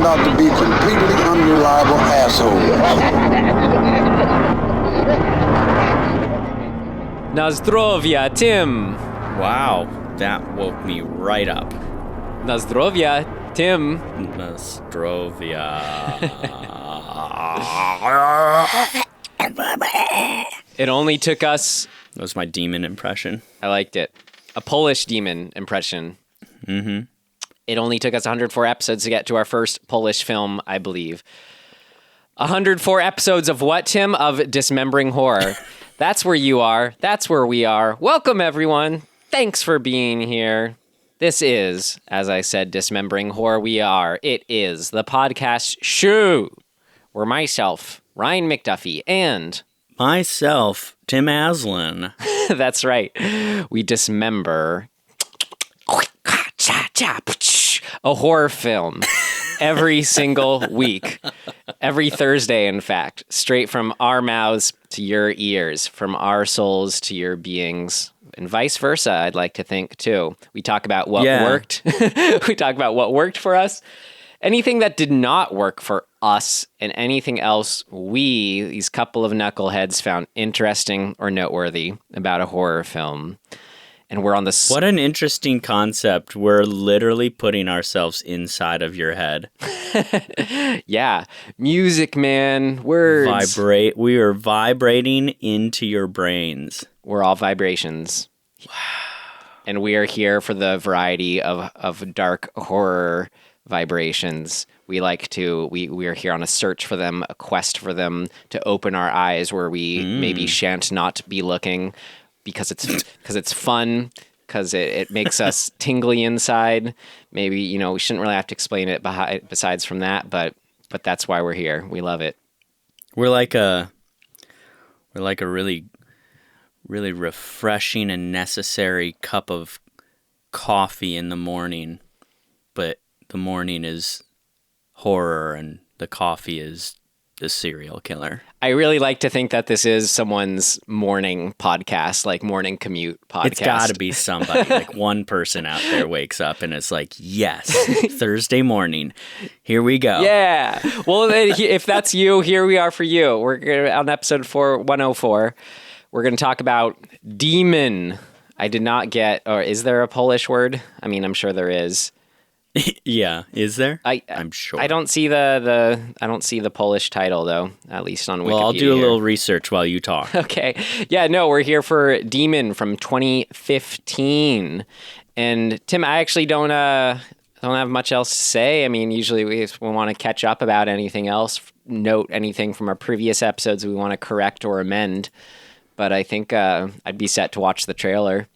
out to be completely unreliable assholes. Nazdrovia, Tim. Wow, that woke me right up. Nazdrovia, Tim. Nazdrovia. It only took us... That was my demon impression. I liked it. A Polish demon impression. Mm-hmm. It only took us 104 episodes to get to our first Polish film, I believe. 104 episodes of what, Tim? Of dismembering horror. That's where you are. That's where we are. Welcome, everyone. Thanks for being here. This is, as I said, Dismembering Horror. It is the podcast show where myself, Ryan McDuffie, and... myself, Tim Aslin. That's right. We dismember a horror film every single week. Every Thursday, in fact. Straight from our mouths to your ears. From our souls to your beings. And vice versa, I'd like to think, too. We talk about what worked. We talk about what worked for us. Anything that did not work for us, and anything else these couple of knuckleheads, found interesting or noteworthy about a horror film. And we're on the... What an interesting concept. We're literally putting ourselves inside of your head. Yeah. Music, man. Words. We are vibrating into your brains. We're all vibrations. Wow. And we are here for the variety of dark horror vibrations. We are here on a search for them, a quest for them, to open our eyes where we maybe shan't not be looking, because it's fun, because it makes us tingly inside. Maybe, we shouldn't really have to explain it besides from that, but that's why we're here. We love it. We're like a really, really refreshing and necessary cup of coffee in the morning, but the morning is horror and the coffee is the serial killer. I really like to think that this is someone's morning podcast, like morning commute podcast. It's got to be somebody. Like one person out there wakes up and it's like, yes, Thursday morning, here we go. Yeah. Well, if that's you, here we are for you. We're on episode 104. We're going to talk about demon. I did not get, or is there a Polish word? I mean, I'm sure there is. Yeah, is there? I'm sure. I don't see the Polish title though, at least on Wikipedia. Well, I'll do a little research while you talk. Okay. Yeah, no, we're here for Demon from 2015. And Tim, I actually don't have much else to say. I mean, usually we want to catch up about anything else, note anything from our previous episodes we want to correct or amend. But I think I'd be set to watch the trailer.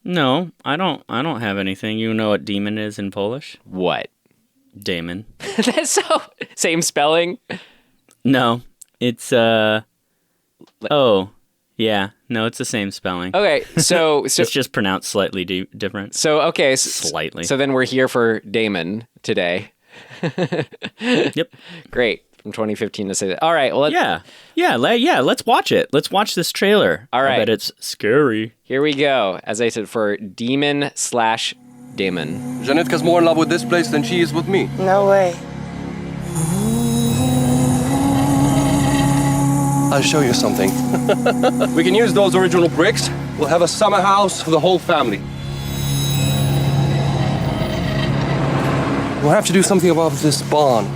No, I don't have anything. You know what demon is in Polish? What? Damon. That's so... Same spelling? No, it's oh, yeah. No, it's the same spelling. Okay, so it's just pronounced slightly different. So okay, slightly. So then we're here for Damon today. Yep. Great. From 2015 to say that. All right. Well, let's watch it. Let's watch this trailer. All right. I bet it's scary. Here we go. As I said, for Demon/Damon. Janetka's more in love with this place than she is with me. No way. I'll show you something. We can use those original bricks. We'll have a summer house for the whole family. We'll have to do something about this barn.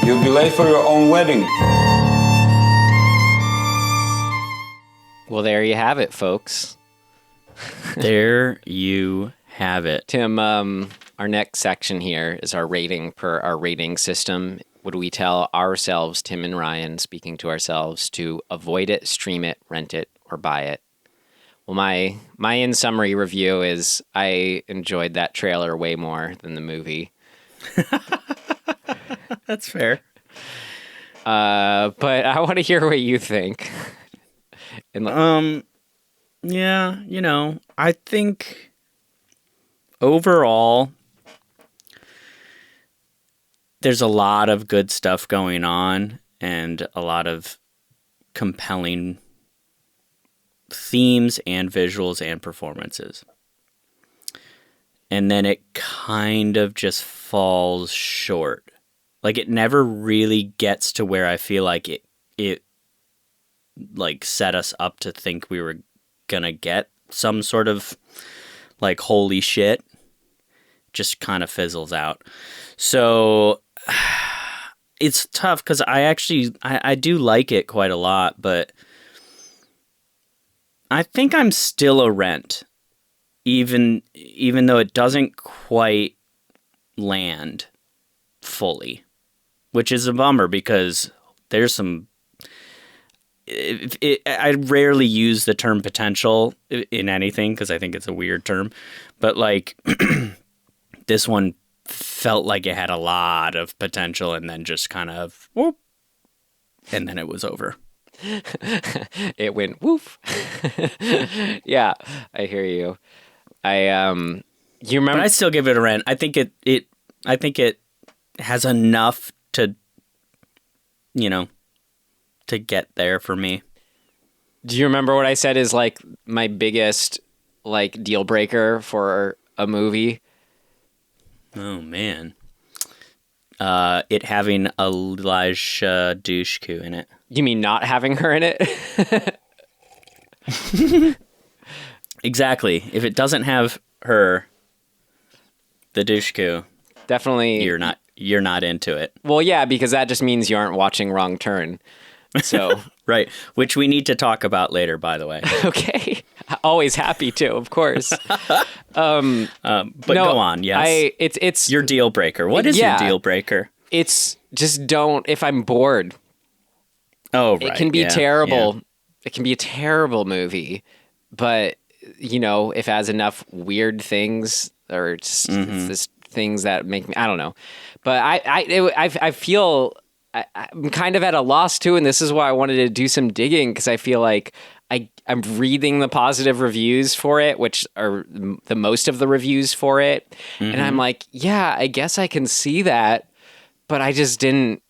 You'll be late for your own wedding. Well, there you have it, folks. There you have it. Tim, our next section here is our rating per our rating system. Would we tell ourselves, Tim and Ryan, speaking to ourselves, to avoid it, stream it, rent it, or buy it? Well, my in summary review is I enjoyed that trailer way more than the movie. That's fair. But I want to hear what you think. Yeah, I think overall there's a lot of good stuff going on and a lot of compelling themes and visuals and performances. And then it kind of just falls short. Like, it never really gets to where I feel like it like set us up to think we were gonna get some sort of like holy shit. Just kind of fizzles out. So it's tough because I do like it quite a lot, but I think I'm still a Rent, even though it doesn't quite land fully, which is a bummer because there's some. I rarely use the term potential in anything because I think it's a weird term, but like this one felt like it had a lot of potential and then just kind of whoop, and then it was over. It went woof. Yeah, I hear you. You remember? But I still give it a Rent. I think it has enough to, to get there for me. Do you remember what I said is like my biggest like deal breaker for a movie? Oh man. It having Elijah Dushku in it. You mean not having her in it? Exactly. If it doesn't have her, the Dushku, Definitely. You're not into it. Well, yeah, because that just means you aren't watching Wrong Turn. So right, which we need to talk about later, by the way. Okay, always happy to, of course. But no, go on. Yes, it's your deal breaker. What is your deal breaker? It's just don't. If I'm bored, right, it can be terrible. Yeah. It can be a terrible movie, but if it has enough weird things or just things that make me, I don't know. But I feel. I'm kind of at a loss too, and this is why I wanted to do some digging because I feel like I'm reading the positive reviews for it, which are the most of the reviews for it, and I'm like, yeah, I guess I can see that, but I just didn't.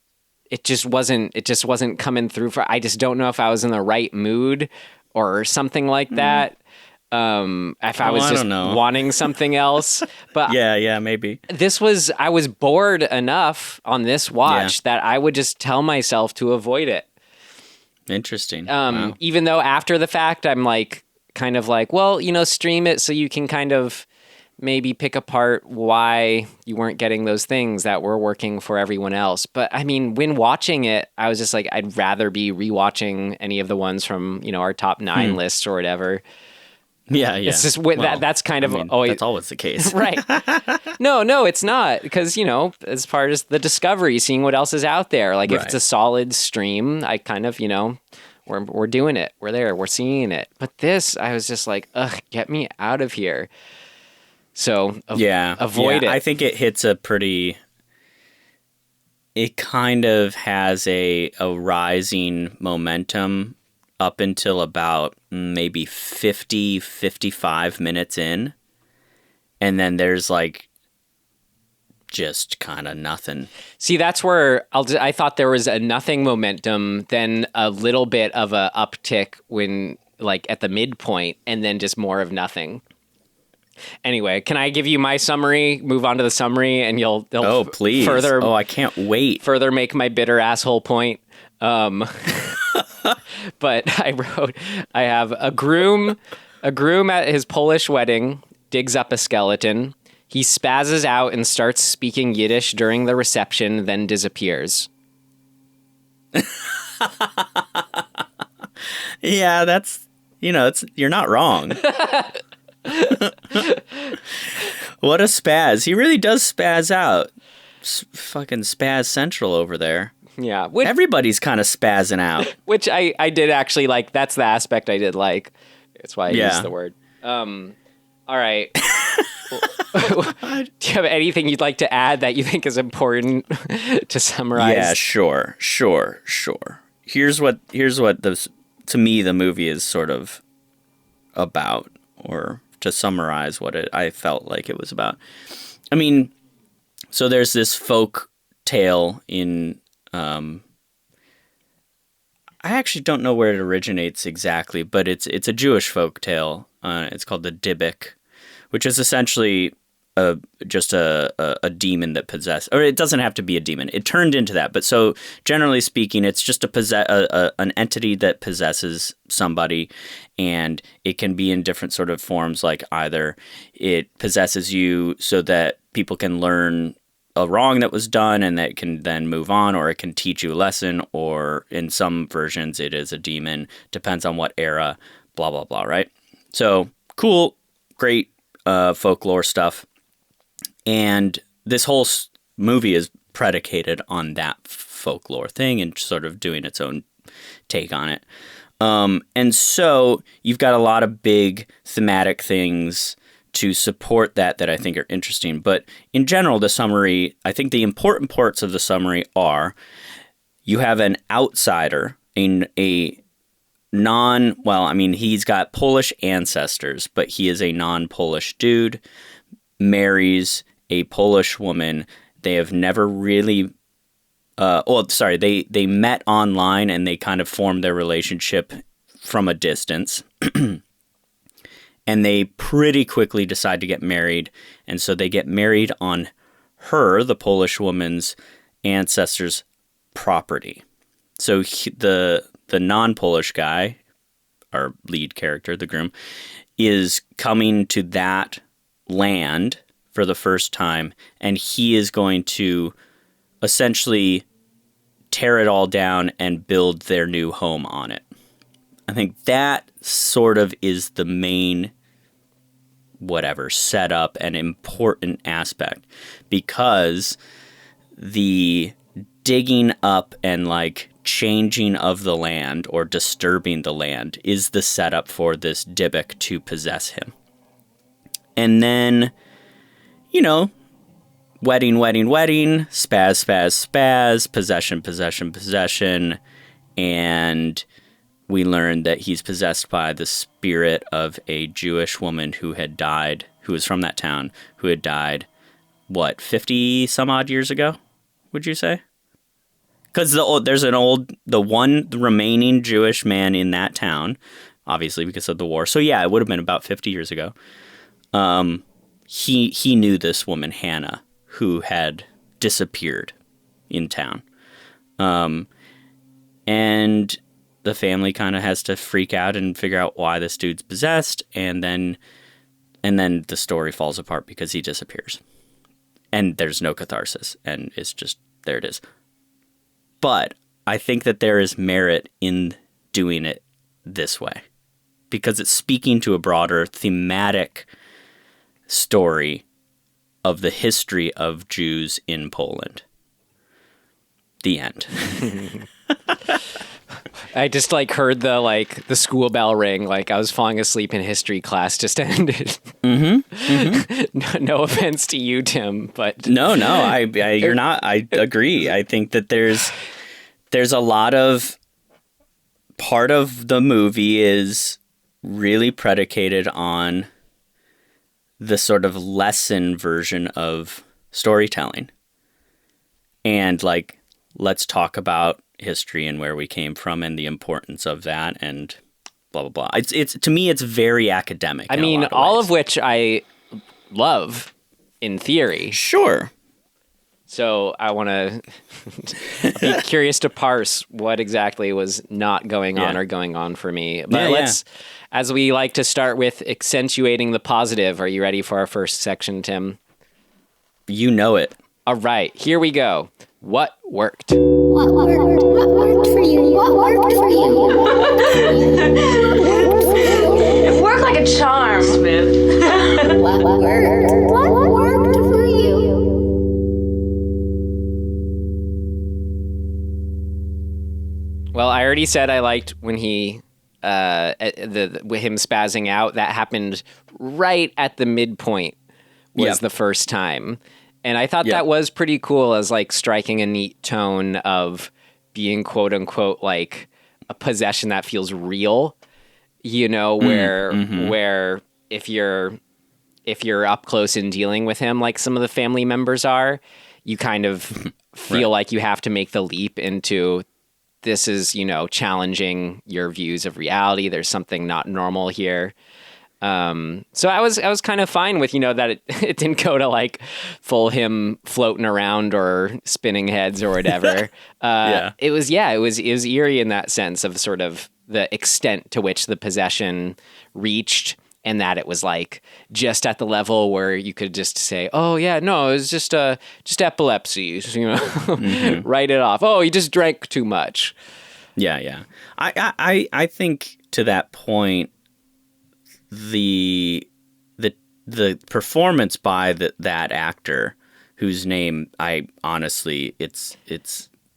It just wasn't coming through. I just don't know if I was in the right mood or something like that. If I was just wanting something else, but yeah, maybe I was bored enough on this watch that I would just tell myself to avoid it. Interesting. Wow. Even though after the fact, I'm like, kind of like, well, stream it so you can kind of maybe pick apart why you weren't getting those things that were working for everyone else. But I mean, when watching it, I was just like, I'd rather be rewatching any of the ones from, our top 9 lists or whatever. Yeah. It's just that's kind of always... That's always the case. Right. No, it's not. Because, as far as the discovery, seeing what else is out there. Like, if it's a solid stream, I kind of, we're doing it. We're there. We're seeing it. But this, I was just like, ugh, get me out of here. So, avoid it. I think it hits a pretty... It kind of has a rising momentum up until about maybe 55 minutes in. And then there's like just kind of nothing. See, that's where I thought there was a nothing momentum, then a little bit of a uptick when like at the midpoint, and then just more of nothing. Anyway, can I give you my summary? Move on to the summary, and you'll please. Further. Oh, I can't wait. Further make my bitter asshole point. But I have a groom at his Polish wedding digs up a skeleton. He spazzes out and starts speaking Yiddish during the reception, then disappears. Yeah, that's, you're not wrong. What a spaz. He really does spaz out. Fucking spaz central over there. Yeah. Everybody's kind of spazzing out. Which I did actually like. That's the aspect I did like. That's why I used the word. All right. Do you have anything you'd like to add that you think is important to summarize? Yeah, sure. Here's what to me the movie is sort of about, or to summarize what I felt like it was about. I mean, so there's this folk tale in, I actually don't know where it originates exactly, but it's a Jewish folk tale. It's called the Dybbuk, which is essentially just a demon that possessed, or it doesn't have to be a demon. It turned into that, but so generally speaking, it's just an entity that possesses somebody, and it can be in different sort of forms. Like either it possesses you so that people can learn a wrong that was done and that can then move on, or it can teach you a lesson, or in some versions it is a demon. Depends on what era. Blah blah blah. Right. So cool, great folklore stuff. And this whole movie is predicated on that folklore thing and sort of doing its own take on it. And so you've got a lot of big thematic things to support that I think are interesting. But in general, the summary, I think the important parts of the summary are you have an outsider, he's got Polish ancestors, but he is a non-Polish dude, marries a Polish woman. They have never really, they met online and they kind of formed their relationship from a distance. And they pretty quickly decide to get married. And so they get married on her, the Polish woman's ancestors' property. So the non-Polish guy, our lead character, the groom, is coming to that land for the first time, and he is going to essentially tear it all down and build their new home on it. I think that sort of is the main setup and important aspect, because the digging up and like changing of the land or disturbing the land is the setup for this Dybbuk to possess him. And then, wedding, spaz, possession, and we learned that he's possessed by the spirit of a Jewish woman who had died, who was from that town, who had died, 50 some odd years ago, would you say? Because the one remaining Jewish man in that town, obviously because of the war. So yeah, it would have been about 50 years ago. He knew this woman, Hannah, who had disappeared in town. And the family kind of has to freak out and figure out why this dude's possessed, and then the story falls apart because he disappears. And there's no catharsis, and it's just, there it is. But I think that there is merit in doing it this way, because it's speaking to a broader thematic story of the history of Jews in Poland. The end. I just heard the school bell ring. I was falling asleep in history class just ended. No offense to you, Tim, but no, you're not. I agree. I think that there's a lot of part of the movie is really predicated on the sort of lesson version of storytelling, and let's talk about history and where we came from and the importance of that and blah blah blah. It's to me it's very academic. I mean, all of which I love in theory. Sure. So I want to be curious to parse what exactly was not going on or going on for me. But let's, as we like to start with, accentuating the positive. Are you ready for our first section, Tim? You know it. All right, here we go. What worked? What worked for you? What worked for you? It worked like a charm, Smith. What worked? What worked for you? Well, I already said I liked when he, him spazzing out. That happened right at the midpoint. Was the first time. And I thought that was pretty cool as striking a neat tone of being quote unquote a possession that feels real you know, where if you're up close and dealing with him like some of the family members are, you kind of feel like you have to make the leap into this is, you know, challenging your views of reality. There's something not normal here. So I was kind of fine with, you know, that it didn't go to like full him floating around or spinning heads or whatever. It was eerie in that sense of sort of the extent to which the possession reached, and that it was like just at the level where you could just say, oh yeah, no, it was just epilepsy, you know, write it off. Oh, he just drank too much. Yeah. I think to that point, the performance by that actor, whose name I honestly, it's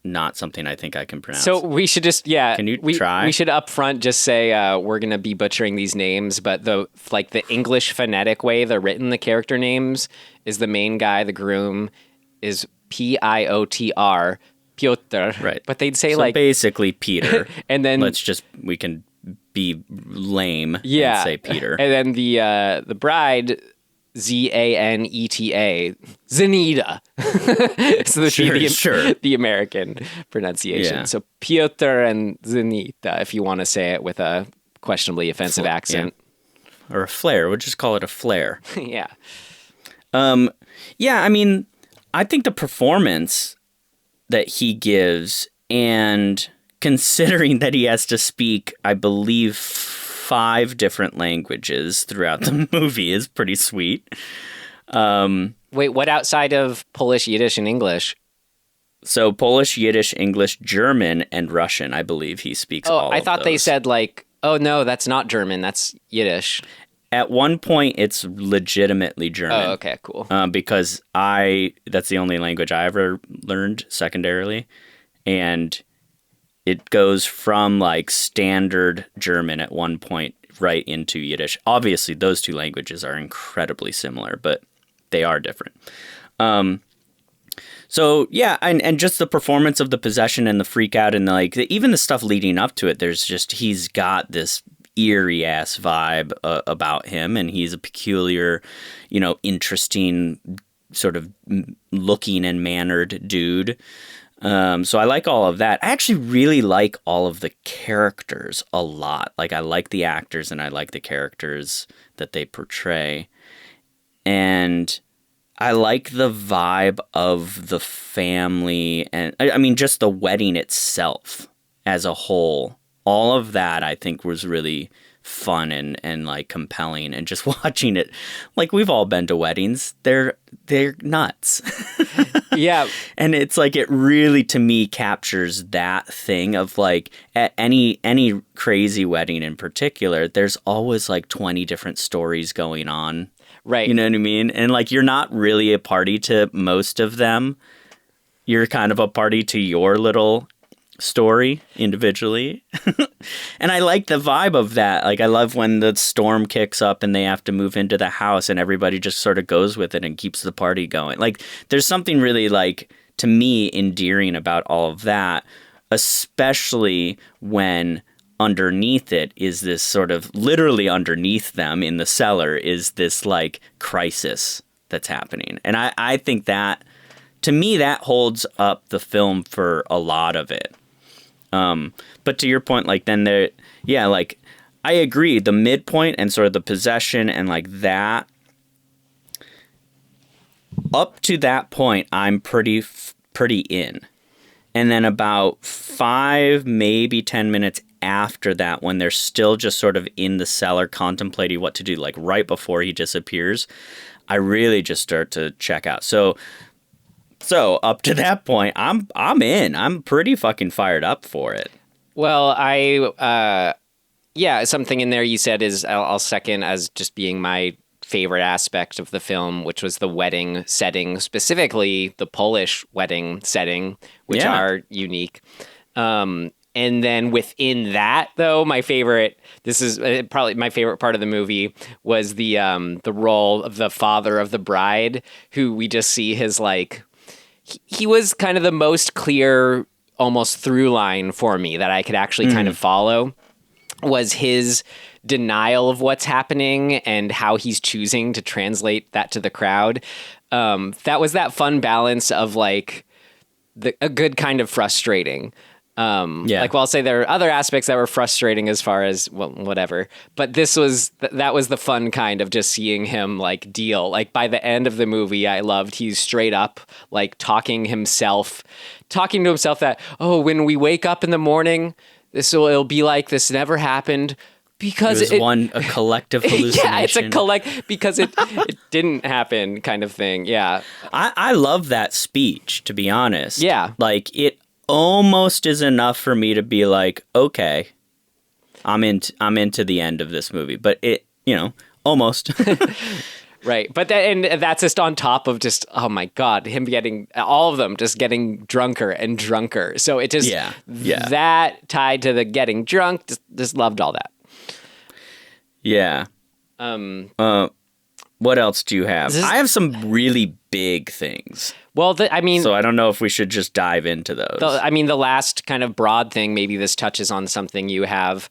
not something I think I can pronounce. So we should just, Can you try? We should up front just say we're going to be butchering these names, but the English phonetic way they're written, the character names, is the main guy, the groom, is Piotr, Piotr. Right. But they'd say so like... basically Peter. And then... we can be lame and say Peter. And then the bride... Zaneta, Zenita. So the American pronunciation. Yeah. So Piotr and Zenita, if you want to say it with a questionably offensive accent. Yeah. Or a flare. We'll just call it a flare. Yeah. Yeah, I mean, I think the performance that he gives, and considering that he has to speak, I believe, 5 different languages throughout the movie, is pretty sweet. Wait, what outside of Polish, Yiddish, and English? So Polish, Yiddish, English, German, and Russian, I believe he speaks all of those. I thought they said like, oh no, that's not German, that's Yiddish. At one point, it's legitimately German. Oh, okay, cool. Because that's the only language I ever learned secondarily. And it goes from like standard German at one point right into Yiddish. Obviously, those two languages are incredibly similar, but they are different. So yeah, and just the performance of the possession and the freak out and even the stuff leading up to it, he's got this eerie ass vibe about him, and he's a peculiar, interesting sort of looking and mannered dude. So I like all of that. I actually really like all of the characters a lot. Like I like the actors and I like the characters that they portray. And I like the vibe of the family, and I mean just the wedding itself as a whole. All of that I think was really fun and like compelling, and just watching it, like we've all been to weddings. They're nuts. Yeah. And it's like it really to me captures that thing of like at any crazy wedding in particular, there's always like 20 different stories going on. Right. You know what I mean? And like you're not really a party to most of them. You're kind of a party to your little story individually. And I like the vibe of that. Like I love when the storm kicks up and they have to move into the house and everybody just sort of goes with it and keeps the party going. Like there's something really like to me endearing about all of that, especially when underneath it is this sort of literally underneath them in the cellar is this like crisis that's happening. And I think that to me that holds up the film for a lot of it. But to your point, like then there, yeah, like I agree. The midpoint and sort of the possession and like that up to that point, I'm pretty in. And then about 5, maybe 10 minutes after that, when they're still just sort of in the cellar contemplating what to do, like right before he disappears, I really just start to check out. So up to that point, I'm in. I'm pretty fucking fired up for it. Well, something in there you said is I'll second as just being my favorite aspect of the film, which was the wedding setting, specifically the Polish wedding setting, which are unique. And then within that, though, this is probably my favorite part of the movie was the role of the father of the bride, who we just see his like. He was kind of the most clear, almost through line for me that I could actually kind of follow. was his denial of what's happening and how he's choosing to translate that to the crowd. That was that fun balance of like a good kind of frustrating. Like, well, I'll say there are other aspects that were frustrating as far as, well, whatever. But this was, that was the fun kind of just seeing him like deal. Like by the end of the movie, I loved, he's straight up like talking to himself that, oh, when we wake up in the morning, it'll be like this never happened. Because it was a collective hallucination. Yeah, it's a because it didn't happen kind of thing. Yeah. I love that speech, to be honest. Yeah. Like, it almost is enough for me to be like, okay, I'm into the end of this movie. But it, almost. Right. But that's just on top of just, oh my God, him getting, all of them just getting drunker and drunker. So it just, that tied to the getting drunk, just loved all that. Yeah. What else do you have? I have some really big things. Well, so I don't know if we should just dive into those. The last kind of broad thing, maybe this touches on something you have,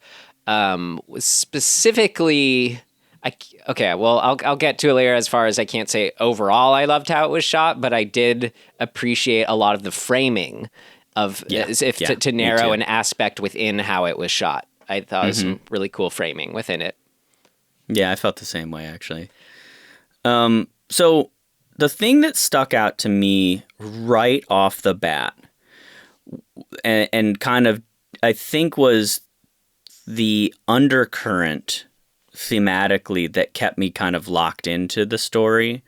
specifically. I'll get to it later. As far as I can't say overall, I loved how it was shot, but I did appreciate a lot of the framing of to narrow an aspect within how it was shot. I thought it was some really cool framing within it. Yeah, I felt the same way, actually. So the thing that stuck out to me right off the bat and kind of, I think, was the undercurrent thematically that kept me kind of locked into the story.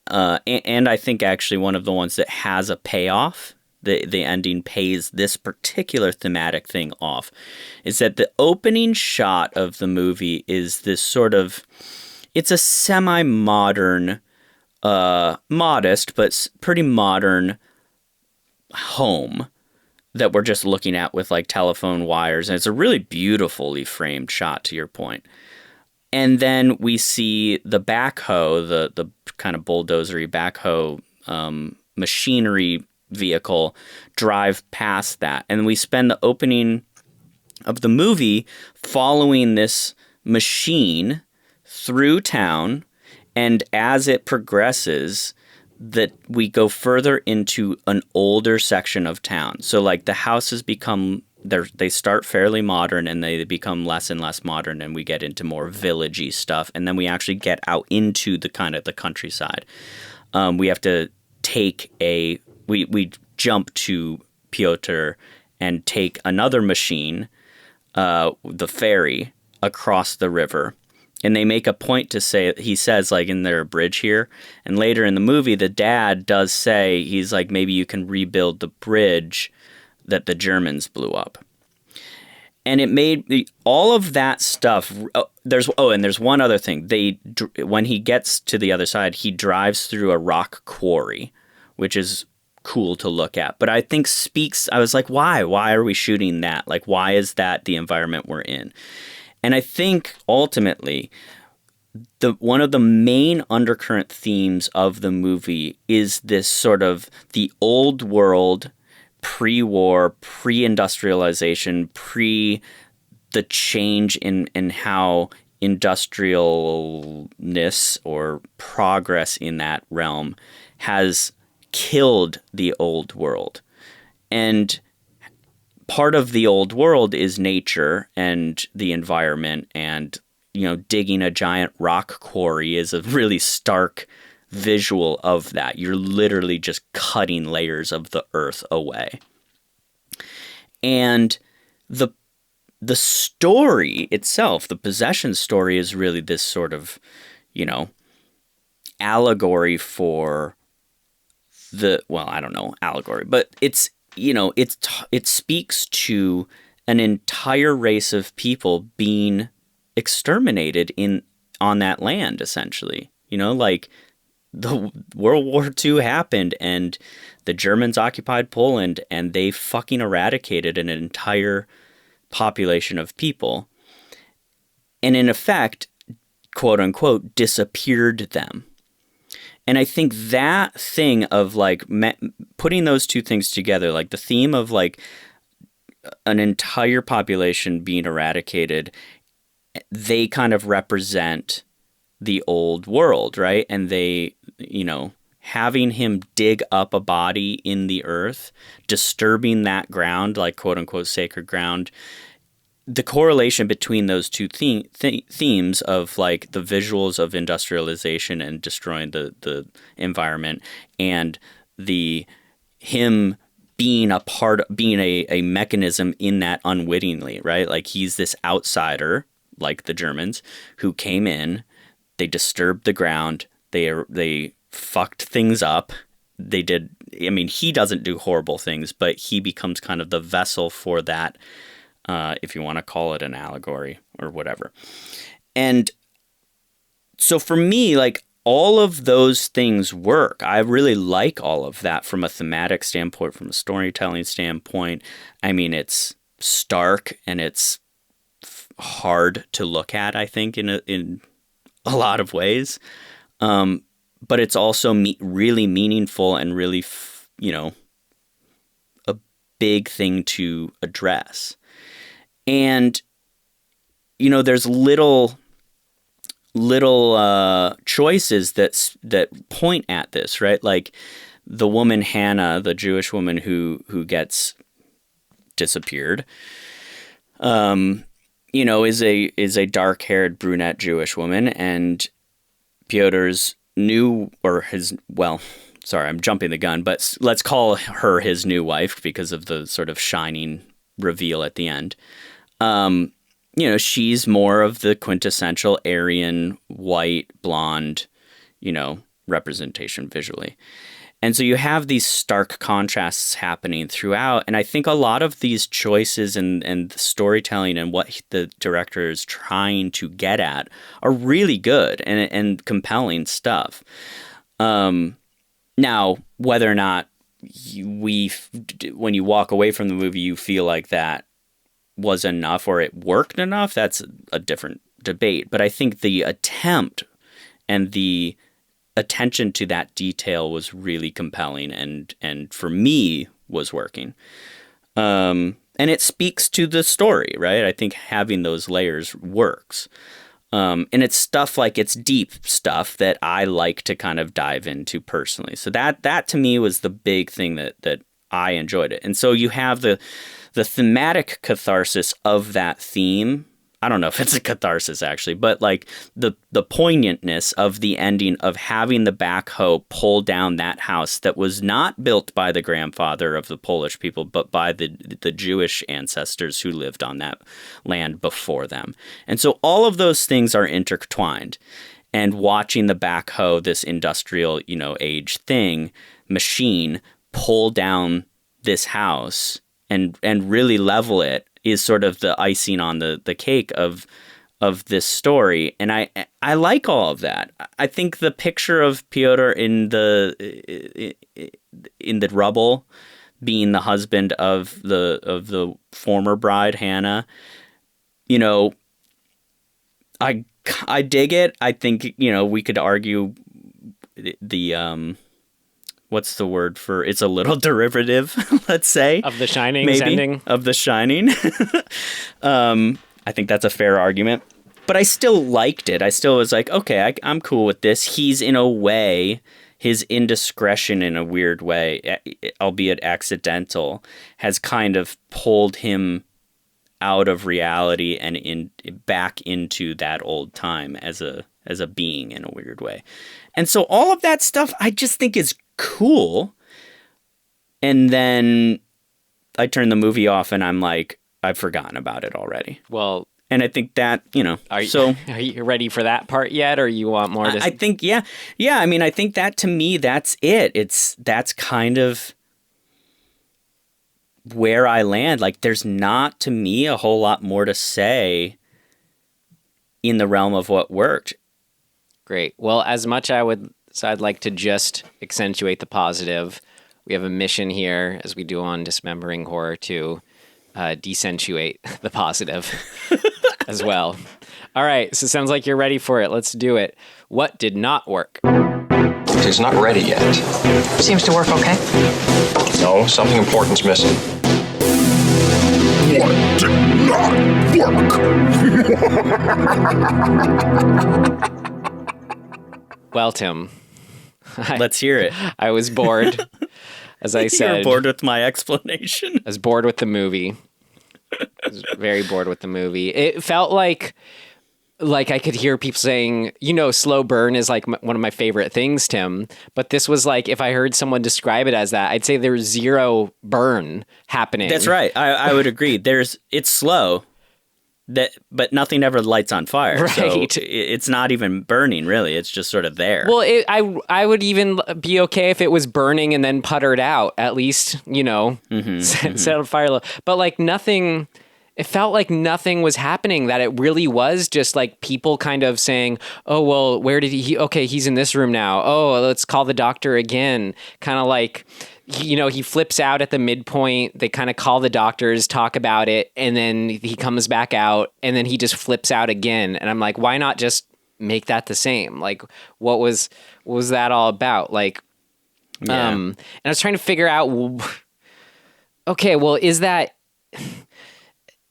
And I think actually one of the ones that has a payoff, the ending pays this particular thematic thing off, is that the opening shot of the movie is this sort of, it's a semi-modern, modest, but pretty modern home that we're just looking at with like telephone wires. And it's a really beautifully framed shot, to your point. And then we see the backhoe, the kind of bulldozery backhoe machinery vehicle drive past that. And we spend the opening of the movie following this machine through town, and as it progresses, that we go further into an older section of town. So like the houses they start fairly modern and they become less and less modern, and we get into more villagey stuff, and then we actually get out into the kind of the countryside. We have to take we jump to Piotr and take another machine, the ferry, across the river. And they make a point to say, he says, like, in their bridge here, and later in the movie, the dad does say, he's like, maybe you can rebuild the bridge that the Germans blew up. And it made all of that stuff. And there's one other thing. When he gets to the other side, he drives through a rock quarry, which is cool to look at. But I think I was like, why? Why are we shooting that? Like, why is that the environment we're in? And I think ultimately, one of the main undercurrent themes of the movie is this sort of the old world, pre-war, pre-industrialization, the change in how industrialness or progress in that realm has killed the old world. And part of the old world is nature and the environment, and digging a giant rock quarry is a really stark visual of that. You're literally just cutting layers of the earth away. And the story itself, the possession story, is really this sort of, allegory for allegory, but it's, it speaks to an entire race of people being exterminated on that land, essentially. Like the World War II happened and the Germans occupied Poland and they fucking eradicated an entire population of people. And in effect, quote unquote, disappeared them. And I think that thing of like putting those two things together, like the theme of like an entire population being eradicated, they kind of represent the old world, right? And they, having him dig up a body in the earth, disturbing that ground, like quote unquote sacred ground, the correlation between those two themes of like the visuals of industrialization and destroying the environment, and him being a mechanism in that unwittingly, right? Like he's this outsider, like the Germans, who came in, they disturbed the ground, they fucked things up. He doesn't do horrible things, but he becomes kind of the vessel for that, if you want to call it an allegory or whatever. And so for me, like, all of those things work. I really like all of that from a thematic standpoint, from a storytelling standpoint. I mean, it's stark and it's hard to look at, I think, in a lot of ways. But it's also really meaningful and really, a big thing to address. And, there's little choices that point at this, right? Like the woman Hannah, the Jewish woman who gets disappeared, is a dark-haired brunette Jewish woman, and Piotr's I'm jumping the gun, but let's call her his new wife because of the sort of shining reveal at the end. She's more of the quintessential Aryan, white, blonde, representation visually. And so you have these stark contrasts happening throughout. And I think a lot of these choices and the storytelling and what the director is trying to get at are really good and compelling stuff. Now, whether or not when you walk away from the movie, you feel like that was enough or it worked enough, that's a different debate. But I think the attempt and the attention to that detail was really compelling and for me was working. And it speaks to the story, right? I think having those layers works. And it's stuff like it's deep stuff that I like to kind of dive into personally. So that to me was the big thing that I enjoyed it. And so you have the thematic catharsis of that theme. I don't know if it's a catharsis actually, but like the poignantness of the ending of having the backhoe pull down that house that was not built by the grandfather of the Polish people, but by the Jewish ancestors who lived on that land before them. And so all of those things are intertwined. And watching the backhoe, this industrial, age machine, pull down this house and really level it is sort of the icing on the cake of this story. And I like all of that. I think the picture of Piotr in the rubble being the husband of the former bride, Hannah, I dig it. I think, we could argue the what's the word for it's a little derivative, let's say. Of The Shining's ending? Of The Shining. I think that's a fair argument. But I still liked it. I still was like, okay, I'm cool with this. He's, in a way, his indiscretion in a weird way, albeit accidental, has kind of pulled him out of reality and back into that old time as a being in a weird way. And so all of that stuff I just think is cool. And then I turn the movie off and I'm like, I've forgotten about it already. Well, and I think that, are you ready for that part yet, or you want more? I think, yeah. I mean, I think that to me, that's it. That's kind of where I land. Like, there's not, to me, a whole lot more to say in the realm of what worked. Great. Well, as much I'd like to just accentuate the positive. We have a mission here, as we do on Dismembering Horror, to decentuate the positive as well. All right, so it sounds like you're ready for it. Let's do it. What did not work? It's not ready yet. Seems to work okay. No, something important's missing. Well, Tim, Let's hear it. I was bored. As I You were said, bored with my explanation. I was bored with the movie. I was very bored with the movie. It felt like I could hear people saying, slow burn is like one of my favorite things, Tim. But this was like, if I heard someone describe it as that, I'd say there's zero burn happening. That's right. I would agree. It's slow, but nothing ever lights on fire. Right. So it's not even burning, really. It's just sort of there. Well, I would even be okay if it was burning and then puttered out, at least, set on fire. But like nothing, it felt like nothing was happening, that it really was just like people kind of saying, oh, well, where did okay, he's in this room now. Oh, let's call the doctor again. Kind of like, he flips out at the midpoint. They kind of call the doctors, talk about it, and then he comes back out, and then he just flips out again. And I'm like, why not just make that the same? Like, what was that all about? Like, and I was trying to figure out, okay, well, is that,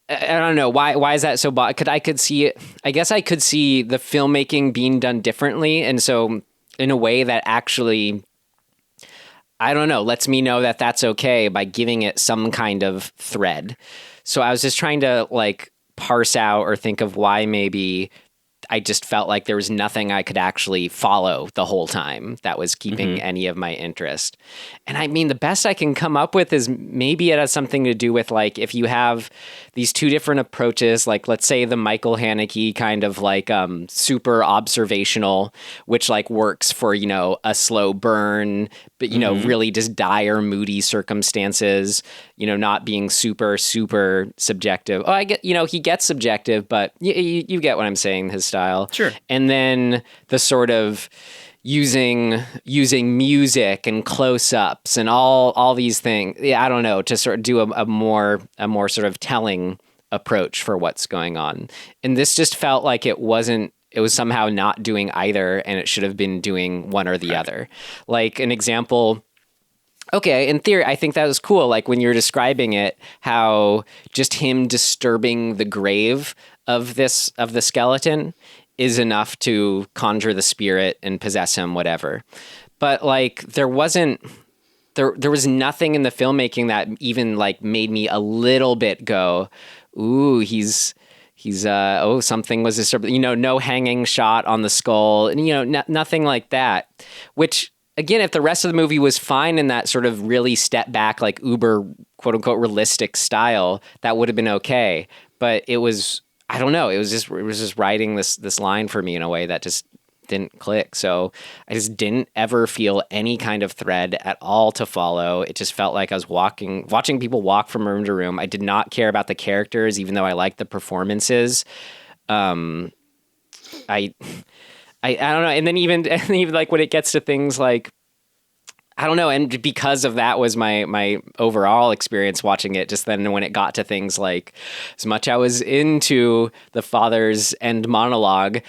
I don't know, why is that so I could see it. I guess I could see the filmmaking being done differently. And so in a way that actually, I don't know, lets me know that that's okay by giving it some kind of thread. So I was just trying to like parse out or think of why maybe I just felt like there was nothing I could actually follow the whole time that was keeping any of my interest. And I mean, the best I can come up with is maybe it has something to do with like, if you have these two different approaches, like let's say the Michael Haneke kind of like super observational, which like works for, a slow burn, but, really just dire, moody circumstances, not being super, super subjective. Oh, I get, he gets subjective, but you get what I'm saying, his style. Sure. And then the sort of using music and close-ups and all these things. Yeah, I don't know, to sort of do a more sort of telling approach for what's going on. And this just felt like it was somehow not doing either, and it should have been doing one or the other. Like an example, okay, in theory, I think that was cool. Like when you're describing it, how just him disturbing the grave of the skeleton is enough to conjure the spirit and possess him, whatever. But like there was nothing in the filmmaking that even like made me a little bit go, ooh, he's something was disturbed. No hanging shot on the skull, and nothing like that. Which again, if the rest of the movie was fine in that sort of really step back, like uber quote unquote realistic style, that would have been okay. But it was, I don't know, it was just writing this line for me in a way that just didn't click. So I just didn't ever feel any kind of thread at all to follow. It just felt like I was watching people walk from room to room. I did not care about the characters, even though I liked the performances. I don't know. And then even like when it gets to things like, I don't know. And because of that was my overall experience watching it. Just then when it got to things like, as much I was into the father's end monologue,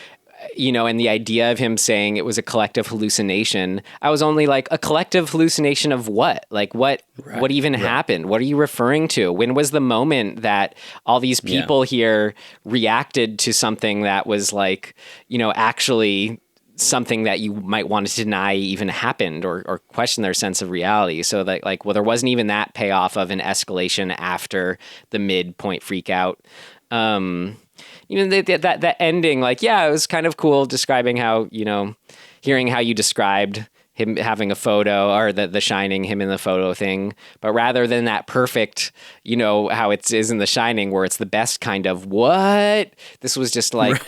and the idea of him saying it was a collective hallucination, I was only like, a collective hallucination of what? Like what even happened? What are you referring to? When was the moment that all these people here reacted to something that was like, actually something that you might want to deny even happened or question their sense of reality? So that like, well, there wasn't even that payoff of an escalation after the midpoint freak out. That ending, like, yeah, it was kind of cool describing how, hearing how you described him having a photo, or the Shining, him in the photo thing. But rather than that perfect, how it is in The Shining, where it's the best kind of what, this was just like,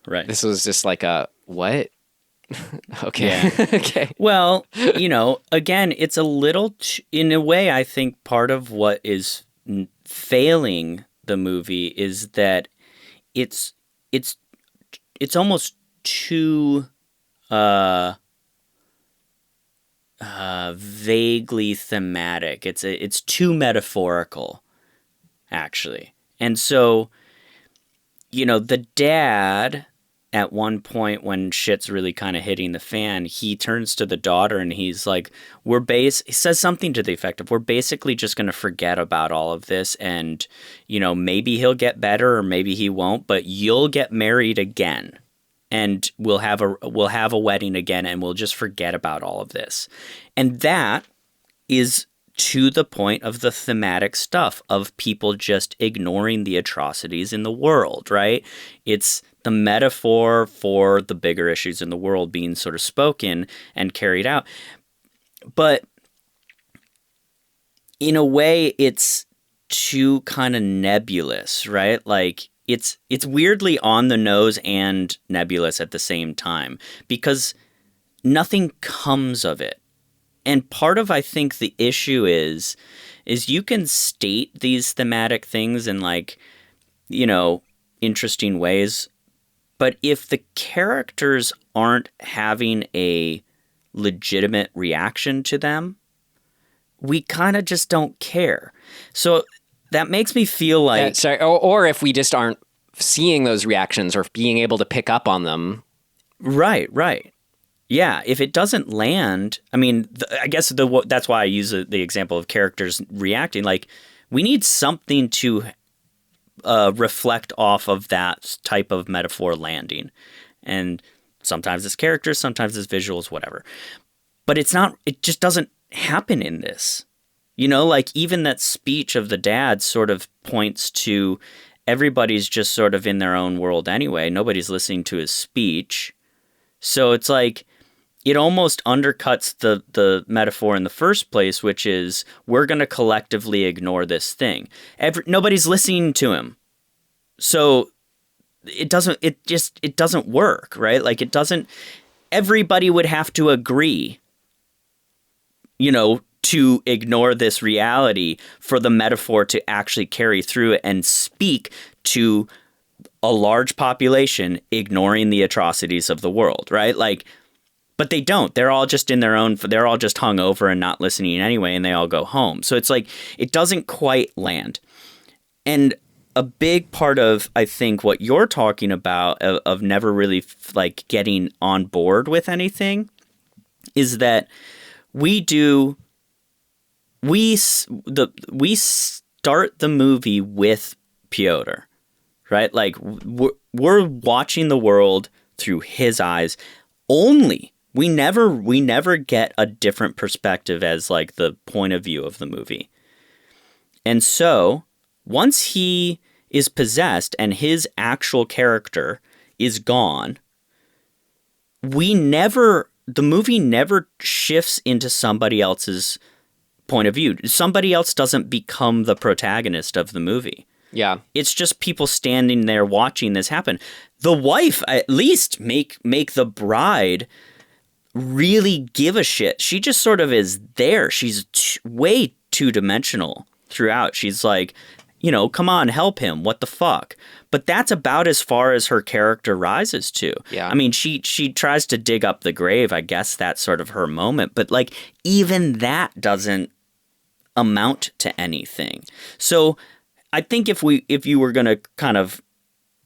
right. This was just like a what? Okay. Yeah. Okay. Well, again, it's a little, in a way, I think part of what is failing the movie is that it's almost too vaguely thematic. It's too metaphorical, actually. And so, the dad at one point when shit's really kind of hitting the fan, he turns to the daughter and he's like, he says something to the effect of, we're basically just going to forget about all of this. And, you know, maybe he'll get better or maybe he won't, but you'll get married again and we'll have a wedding again and we'll just forget about all of this. And that is to the point of the thematic stuff of people just ignoring the atrocities in the world, right? It's the metaphor for the bigger issues in the world being sort of spoken and carried out. But in a way, it's too kind of nebulous, right? Like it's weirdly on the nose and nebulous at the same time because nothing comes of it. And part of, I think, the issue is you can state these thematic things in, like, you know, interesting ways. But if the characters aren't having a legitimate reaction to them, we kind of just don't care. So that makes me feel like... or if we just aren't seeing those reactions or being able to pick up on them. Right. Yeah, if it doesn't land, I mean, I guess that's why I use the example of characters reacting. Like, we need something to reflect off of that type of metaphor landing. And sometimes it's characters, sometimes it's visuals, whatever. But it just doesn't happen in this. You know, like, even that speech of the dad sort of points to everybody's just sort of in their own world anyway. Nobody's listening to his speech. So it's like... it almost undercuts the metaphor in the first place, which is we're going to collectively ignore this thing. Nobody's listening to him. So it doesn't work, right? Like everybody would have to agree, you know, to ignore this reality for the metaphor to actually carry through it and speak to a large population ignoring the atrocities of the world, right? Like, but they don't. They're all just in their own... they're all just hung over and not listening anyway, and they all go home. So it's like, it doesn't quite land. And a big part of, I think, what you're talking about of never really, like, getting on board with anything is that we start the movie with Piotr, right? Like, we're watching the world through his eyes only. We never get a different perspective as, like, the point of view of the movie. And so, once he is possessed and his actual character is gone, the movie never shifts into somebody else's point of view. Somebody else doesn't become the protagonist of the movie. Yeah. It's just people standing there watching this happen. The wife, at least, make the bride really give a shit. She just sort of is there. She's way two-dimensional throughout. She's like, you know, come on, help him. What the fuck? But that's about as far as her character rises to. Yeah. I mean, she tries to dig up the grave. I guess that's sort of her moment. But, like, even that doesn't amount to anything. So I think if you were going to kind of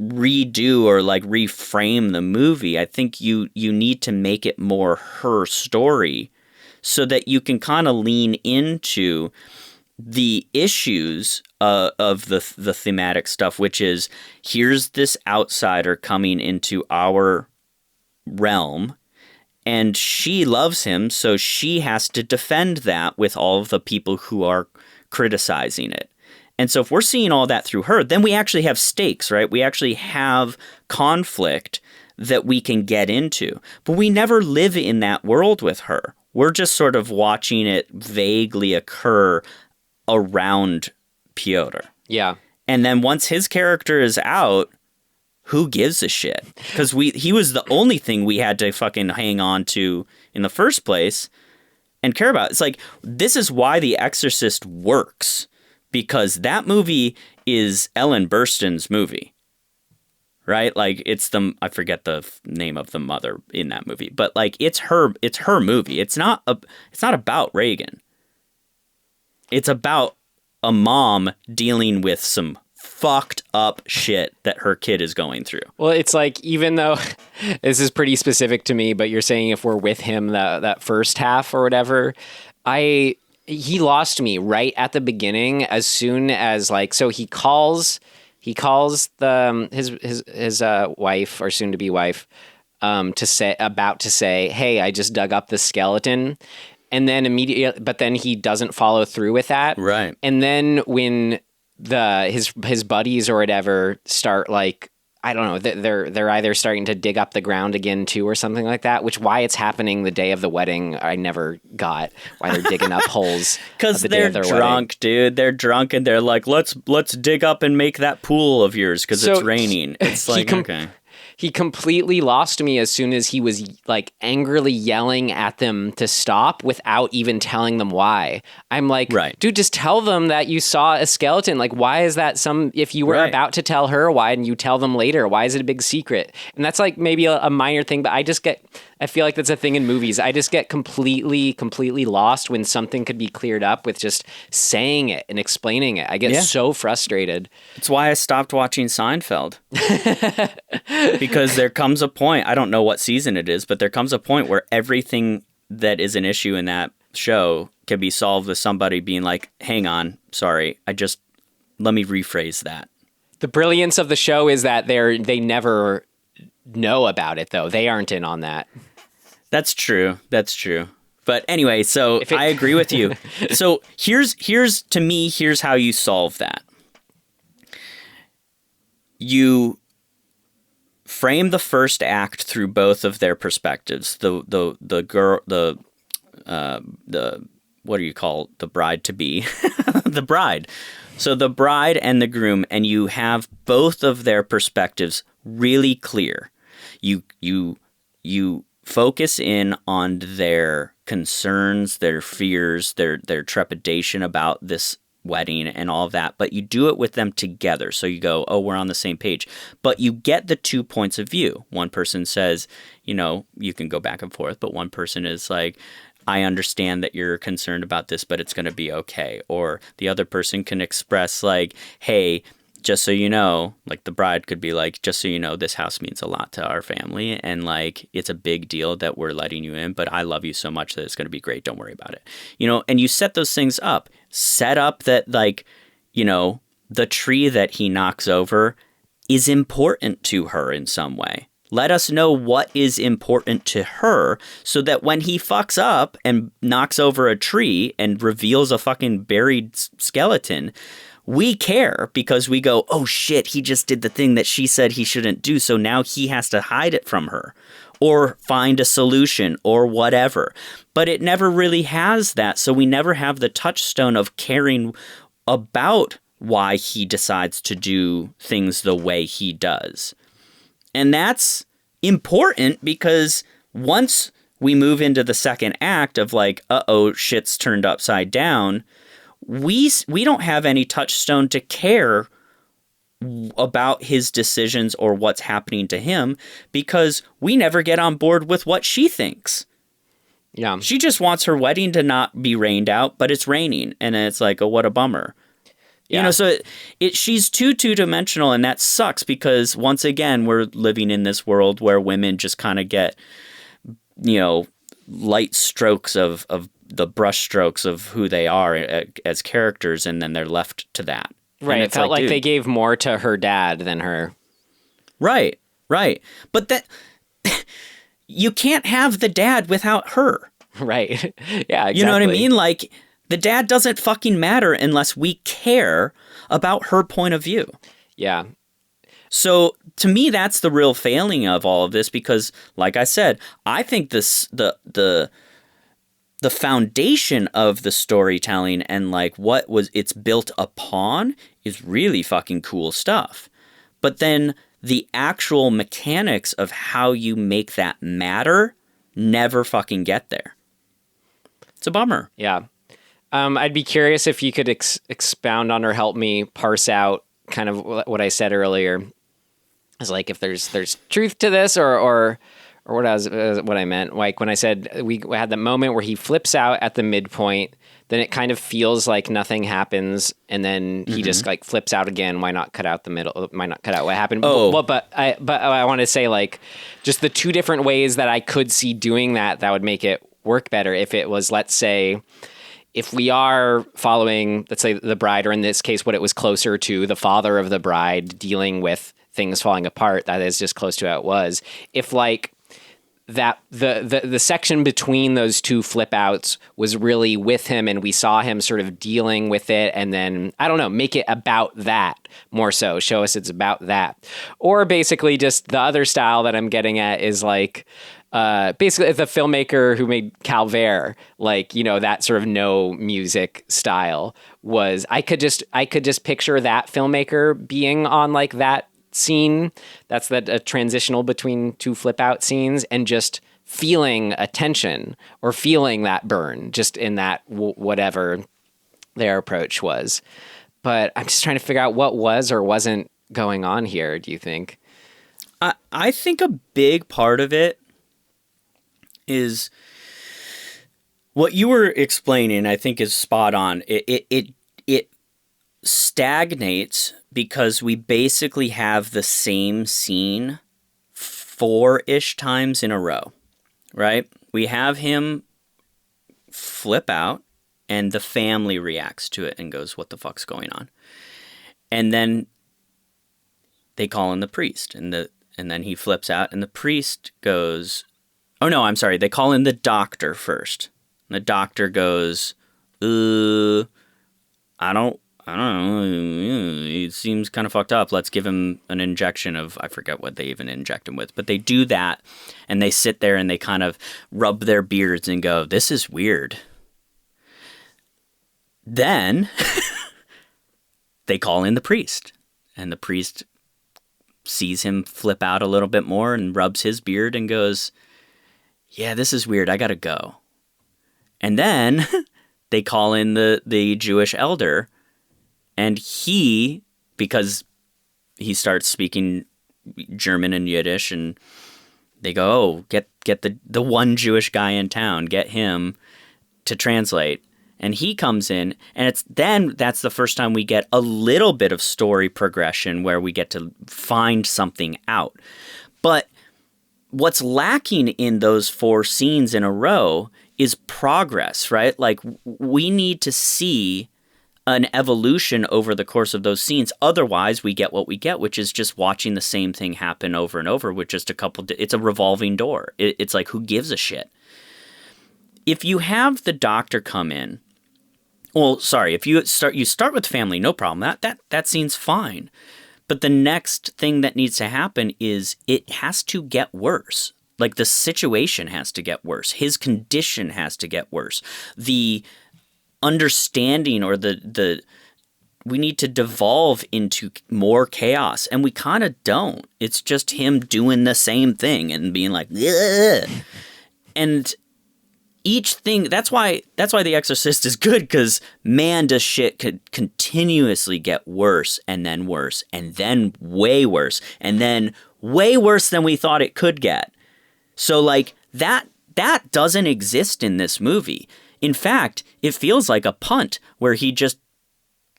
redo or, like, reframe the movie, I think you need to make it more her story so that you can kind of lean into the issues of the thematic stuff, which is, here's this outsider coming into our realm and she loves him, so she has to defend that with all of the people who are criticizing it. And so if we're seeing all that through her, then we actually have stakes, right? We actually have conflict that we can get into. But we never live in that world with her. We're just sort of watching it vaguely occur around Piotr. Yeah. And then once his character is out, who gives a shit? Because he was the only thing we had to fucking hang on to in the first place and care about. It's like, this is why The Exorcist works. Because that movie is Ellen Burstyn's movie, right? Like, I forget the name of the mother in that movie, but, like, it's her movie. It's not about Reagan. It's about a mom dealing with some fucked up shit that her kid is going through. Well, it's like, even though this is pretty specific to me, but you're saying if we're with him that first half or whatever, he lost me right at the beginning. As soon as, like, so he calls his wife, or soon to be wife, to say, hey, I just dug up the skeleton. And then immediately, but then he doesn't follow through with that. Right. And then when his buddies or whatever start, like, I don't know, they're either starting to dig up the ground again too, or something like that. Which, why it's happening the day of the wedding, I never got. Why they're digging up holes because the they're day of their drunk, wedding. dude. They're drunk and they're like, let's dig up and make that pool of yours because So it's raining. It's like, okay. He completely lost me as soon as he was, like, angrily yelling at them to stop without even telling them why. I'm like, right. Dude, just tell them that you saw a skeleton. Like, why is that if you were right. about to tell her, why didn't you tell them later? Why is it a big secret? And that's like maybe a minor thing, but I feel like that's a thing in movies. I just get completely lost when something could be cleared up with just saying it and explaining it. I get so frustrated. It's why I stopped watching Seinfeld. Because there comes a point, I don't know what season it is, but there comes a point where everything that is an issue in that show can be solved with somebody being like, hang on, sorry, let me rephrase that. The brilliance of the show is that they never know about it, though. They aren't in on that. That's true. But anyway, so I agree with you. So here's how you solve that. You frame the first act through both of their perspectives. The girl, what do you call the bride to be? The bride. So the bride and the groom, and you have both of their perspectives really clear. You focus in on their concerns, their fears, their trepidation about this wedding and all of that, but you do it with them together. So you go, oh, we're on the same page. But you get the 2 points of view. One person says, you can go back and forth, but one person is like, I understand that you're concerned about this, but it's going to be okay. Or the other person can express like, hey, just so you know, like the bride could be like, just so you know, this house means a lot to our family. And like, it's a big deal that we're letting you in, but I love you so much that it's going to be great. Don't worry about it. And you set those things up. Set up that, like, the tree that he knocks over is important to her in some way. Let us know what is important to her so that when he fucks up and knocks over a tree and reveals a fucking buried skeleton, we care because we go, oh shit, he just did the thing that she said he shouldn't do. So now he has to hide it from her or find a solution or whatever. But it never really has that. So we never have the touchstone of caring about why he decides to do things the way he does. And that's important because once we move into the second act of like, uh-oh, shit's turned upside down, we don't have any touchstone to care about his decisions or what's happening to him because we never get on board with what she thinks. Yeah. She just wants her wedding to not be rained out, but it's raining. And it's like, oh, what a bummer. Yeah. So she's two-dimensional, and that sucks because once again, we're living in this world where women just kind of get, light strokes of the brush strokes of who they are as characters, and then they're left to that. Right. It felt like they gave more to her dad than her. Right. But that you can't have the dad without her. Right. Yeah, exactly. You know what I mean? Like, the dad doesn't fucking matter unless we care about her point of view. Yeah. So to me, that's the real failing of all of this because, like I said, I think the foundation of the storytelling and like what it's built upon is really fucking cool stuff. But then the actual mechanics of how you make that matter never fucking get there. It's a bummer. Yeah. I'd be curious if you could expound on or help me parse out kind of what I said earlier. Is like if there's truth to this or or what I meant. Like when I said we had the moment where he flips out at the midpoint, then it kind of feels like nothing happens, and then he just like flips out again. Why not cut out the middle? Why not cut out what happened? Oh. But I want to say like just the two different ways that I could see doing that would make it work better. If it was, let's say, if we are following, let's say, the bride, or in this case, what it was closer to, the father of the bride dealing with things falling apart, that is just close to how it was. If like that the section between those two flip outs was really with him and we saw him sort of dealing with it, and then I don't know, make it about that more so, show us it's about that. Or basically just the other style that I'm getting at is like basically the filmmaker who made Calvert, like, you know, that sort of no music style was, I could just picture that filmmaker being on like that scene, that's that a transitional between two flip out scenes, and just feeling a tension or feeling that burn just in that whatever their approach was. But I'm just trying to figure out what was or wasn't going on here. Do you think? I think a big part of it is what you were explaining. I think is spot on. It stagnates because we basically have the same scene 4-ish times in a row, right? We have him flip out and the family reacts to it and goes, what the fuck's going on? And then they call in the priest, and then he flips out and the priest goes, oh no, I'm sorry, they call in the doctor first. And the doctor goes, I don't know, he seems kind of fucked up. Let's give him an injection of, I forget what they even inject him with, but they do that, and they sit there and they kind of rub their beards and go, this is weird. Then they call in the priest, and the priest sees him flip out a little bit more and rubs his beard and goes, yeah, this is weird, I gotta go. And then they call in the Jewish elder, and he, because he starts speaking German and Yiddish, and they go, oh, get the one Jewish guy in town, get him to translate. And he comes in, and that's the first time we get a little bit of story progression where we get to find something out. But what's lacking in those 4 scenes in a row is progress, right? Like, we need to see an evolution over the course of those scenes. Otherwise, we get what we get, which is just watching the same thing happen over and over with just a couple. It's a revolving door. It's like, who gives a shit? If you have the doctor come in, well, sorry, if you start with family, no problem. That scene's fine. But the next thing that needs to happen is it has to get worse. Like, the situation has to get worse. His condition has to get worse. The understanding or we need to devolve into more chaos, and we kind of don't. It's just him doing the same thing and being like, ugh. And each thing, that's why The Exorcist is good, because man, does shit could continuously get worse and then way worse and then way worse than we thought it could get. So like that doesn't exist in this movie. In fact, it feels like a punt where he just,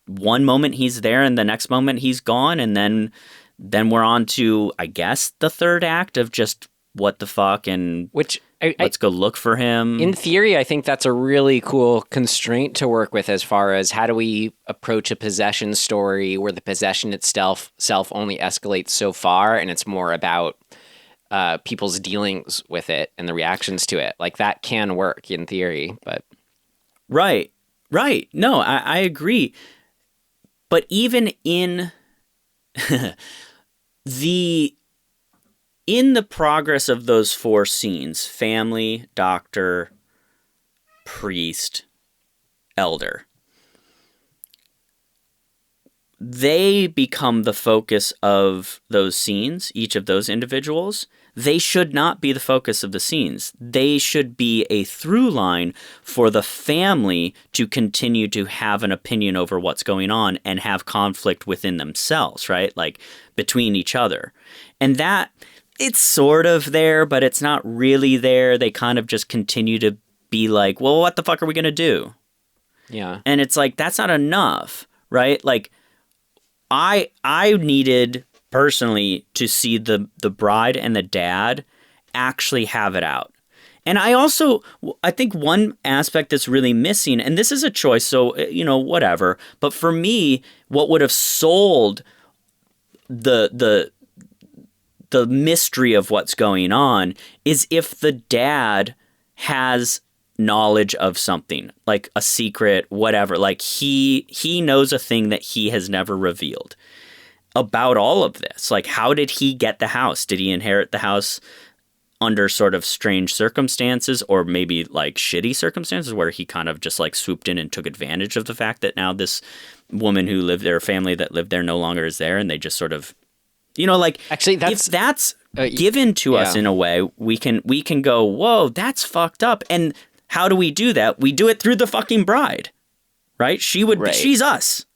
one moment he's there and the next moment he's gone, and then we're on to, I guess, the third act of just what the fuck, and let's go look for him. In theory, I think that's a really cool constraint to work with as far as how do we approach a possession story where the possession itself only escalates so far, and it's more about people's dealings with it and the reactions to it. Like, that can work in theory, but... Right. No, I agree. But even in the progress of those 4 scenes, family, doctor, priest, elder, they become the focus of those scenes, each of those individuals. They should not be the focus of the scenes. They should be a through line for the family to continue to have an opinion over what's going on and have conflict within themselves, right? Like, between each other. And that, it's sort of there, but it's not really there. They kind of just continue to be like, well, what the fuck are we going to do? Yeah. And it's like, that's not enough, right? Like, I needed personally to see the bride and the dad actually have it out. And I think one aspect that's really missing, and this is a choice, so, whatever. But for me, what would have sold the mystery of what's going on is if the dad has knowledge of something, like a secret, whatever. Like he knows a thing that he has never revealed about all of this. Like, how did he get the house? Did he inherit the house under sort of strange circumstances, or maybe like shitty circumstances where he kind of just like swooped in and took advantage of the fact that now this woman who lived there, family that lived there, no longer is there, and they just sort of, actually, if that's given to us in a way, we can go, whoa, that's fucked up. And how do we do that? We do it through the fucking bride, right? She's us.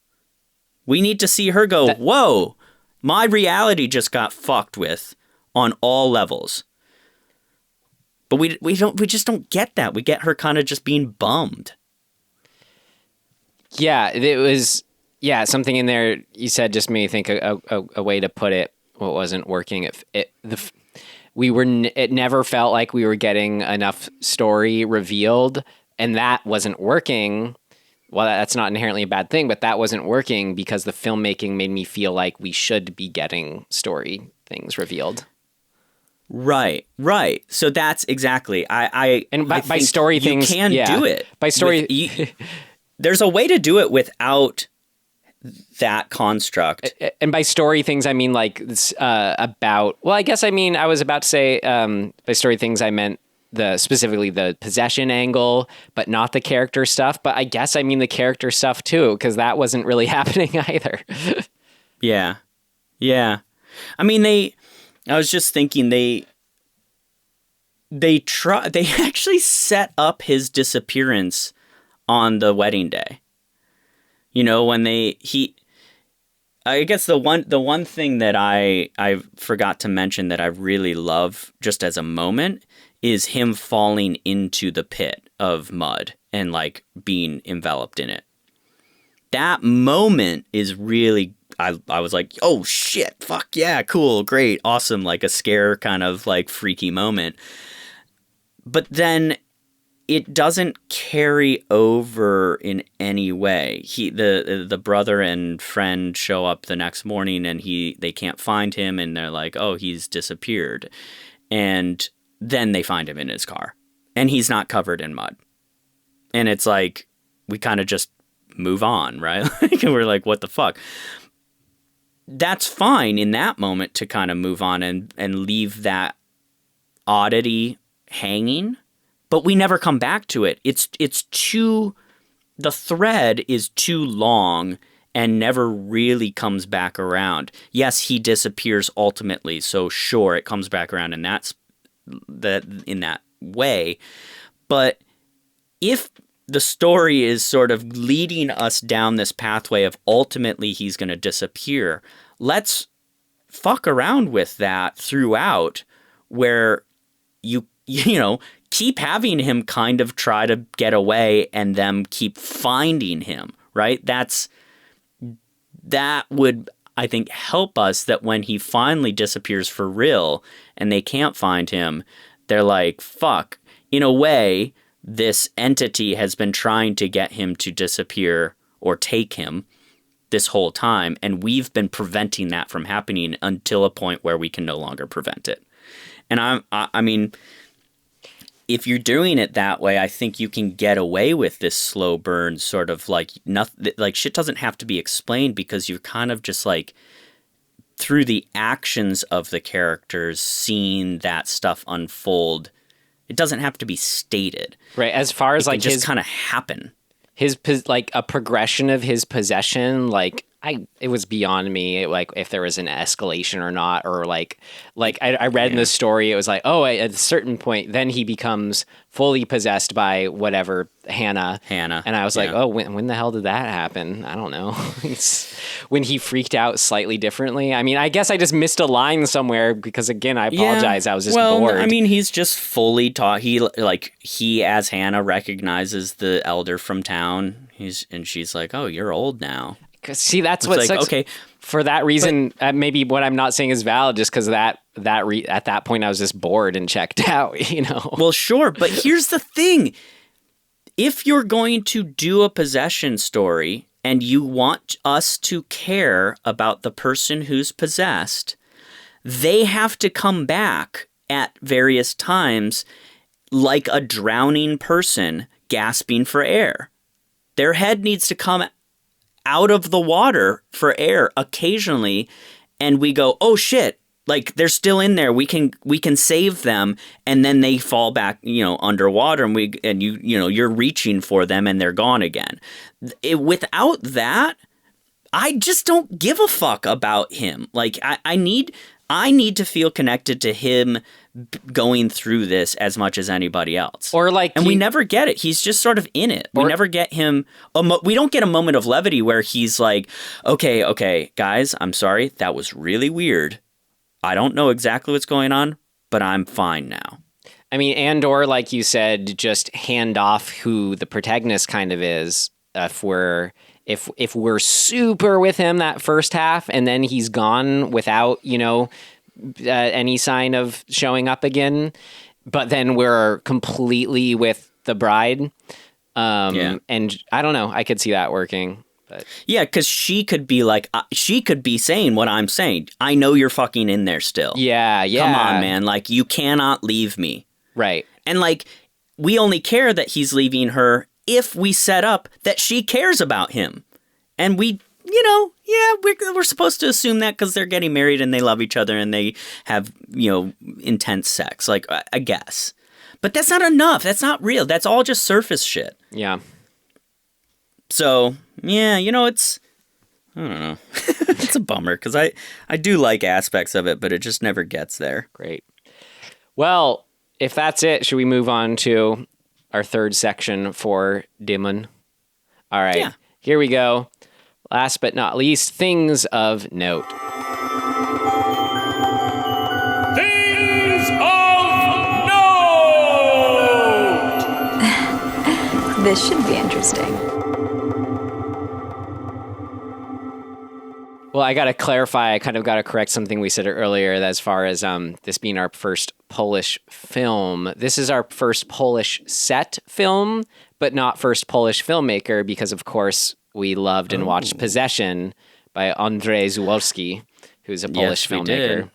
We need to see her go, whoa, my reality just got fucked with on all levels. But we just don't get that. We get her kind of just being bummed. Yeah, it was something in there you said just made me think a way to put it. What wasn't working? It never felt like we were getting enough story revealed, and that wasn't working. Well, that's not inherently a bad thing, but that wasn't working because the filmmaking made me feel like we should be getting story things revealed. Right. So that's exactly. By story things, you can do it. By story, there's a way to do it without that construct. And by story things, I mean like about. Well, I guess I was about to say by story things, I meant specifically the possession angle, but not the character stuff. But I guess I mean the character stuff too, because that wasn't really happening either. Yeah. I mean, I was just thinking they actually set up his disappearance on the wedding day. When I guess the one thing that I forgot to mention that I really love just as a moment is him falling into the pit of mud and like being enveloped in it. That moment is really, I was like, oh shit, fuck yeah, cool, great, awesome, like a scare kind of like freaky moment. But then it doesn't carry over in any way. The brother and friend show up the next morning and they can't find him, and they're like, oh, he's disappeared. And then they find him in his car and he's not covered in mud. And it's like, we kind of just move on, right? And we're like, what the fuck? That's fine in that moment to kind of move on and leave that oddity hanging, but we never come back to it. The thread is too long and never really comes back around. Yes, he disappears ultimately, so sure, it comes back around, and that's in that way. But if the story is sort of leading us down this pathway of ultimately he's going to disappear, let's fuck around with that throughout, where you keep having him kind of try to get away and them keep finding him, right? That would, I think, help us, that when he finally disappears for real and they can't find him, they're like, fuck, in a way, this entity has been trying to get him to disappear or take him this whole time, and we've been preventing that from happening until a point where we can no longer prevent it. And I mean, if you're doing it that way, I think you can get away with this slow burn sort of like nothing, like shit doesn't have to be explained, because you're kind of just like through the actions of the characters seeing that stuff unfold. It doesn't have to be stated. Right. As far as like just kind of happen. His like a progression of his possession, like it was beyond me, like if there was an escalation or not, or like I read in the story, it was like, oh, at a certain point, then he becomes fully possessed by whatever Hannah, and I was like, oh, when the hell did that happen? I don't know. When he freaked out slightly differently. I mean, I guess I just missed a line somewhere because again, I apologize. I was just bored. I mean, he's just fully taught. He as Hannah recognizes the elder from town. And she's like, oh, you're old now. See, that's what sucks. Okay, for that reason, maybe what I'm not saying is valid, just because at that point I was just bored and checked out. You know. Well, sure, but here's the thing: if you're going to do a possession story and you want us to care about the person who's possessed, they have to come back at various times like a drowning person gasping for air. Their head needs to come out of the water for air occasionally, and we go, oh shit, like they're still in there, we can save them, and then they fall back, underwater, and you're reaching for them and they're gone again. Without that, I just don't give a fuck about him. Like I need to feel connected to him going through this as much as anybody else. We never get it. He's just sort of in it. We never get him. We don't get a moment of levity where he's like, okay, guys, I'm sorry. That was really weird. I don't know exactly what's going on, but I'm fine now. I mean, or like you said, just hand off who the protagonist kind of is. If we're super with him that first half and then he's gone without, any sign of showing up again, but then we're completely with the bride. And I don't know, I could see that working. But. Yeah, because she could be like, she could be saying what I'm saying. I know you're fucking in there still. Yeah. Come on, man. Like, you cannot leave me. Right. And like, we only care that he's leaving her if we set up that she cares about him. And we're supposed to assume that because they're getting married and they love each other and they have, intense sex. Like, I guess. But that's not enough. That's not real. That's all just surface shit. Yeah. So, yeah, it's... I don't know. It's a bummer because I do like aspects of it, but it just never gets there. Great. Well, if that's it, should we move on to our third section for Demon? All right. Yeah. Here we go. Last but not least, things of note. Things of note! This should be interesting. Well, I got to clarify, I kind of got to correct something we said earlier, that as far as this being our first Polish film, this is our first Polish set film, but not first Polish filmmaker, because of course we loved and watched Possession by Andrzej Zułowski, who's a Polish filmmaker.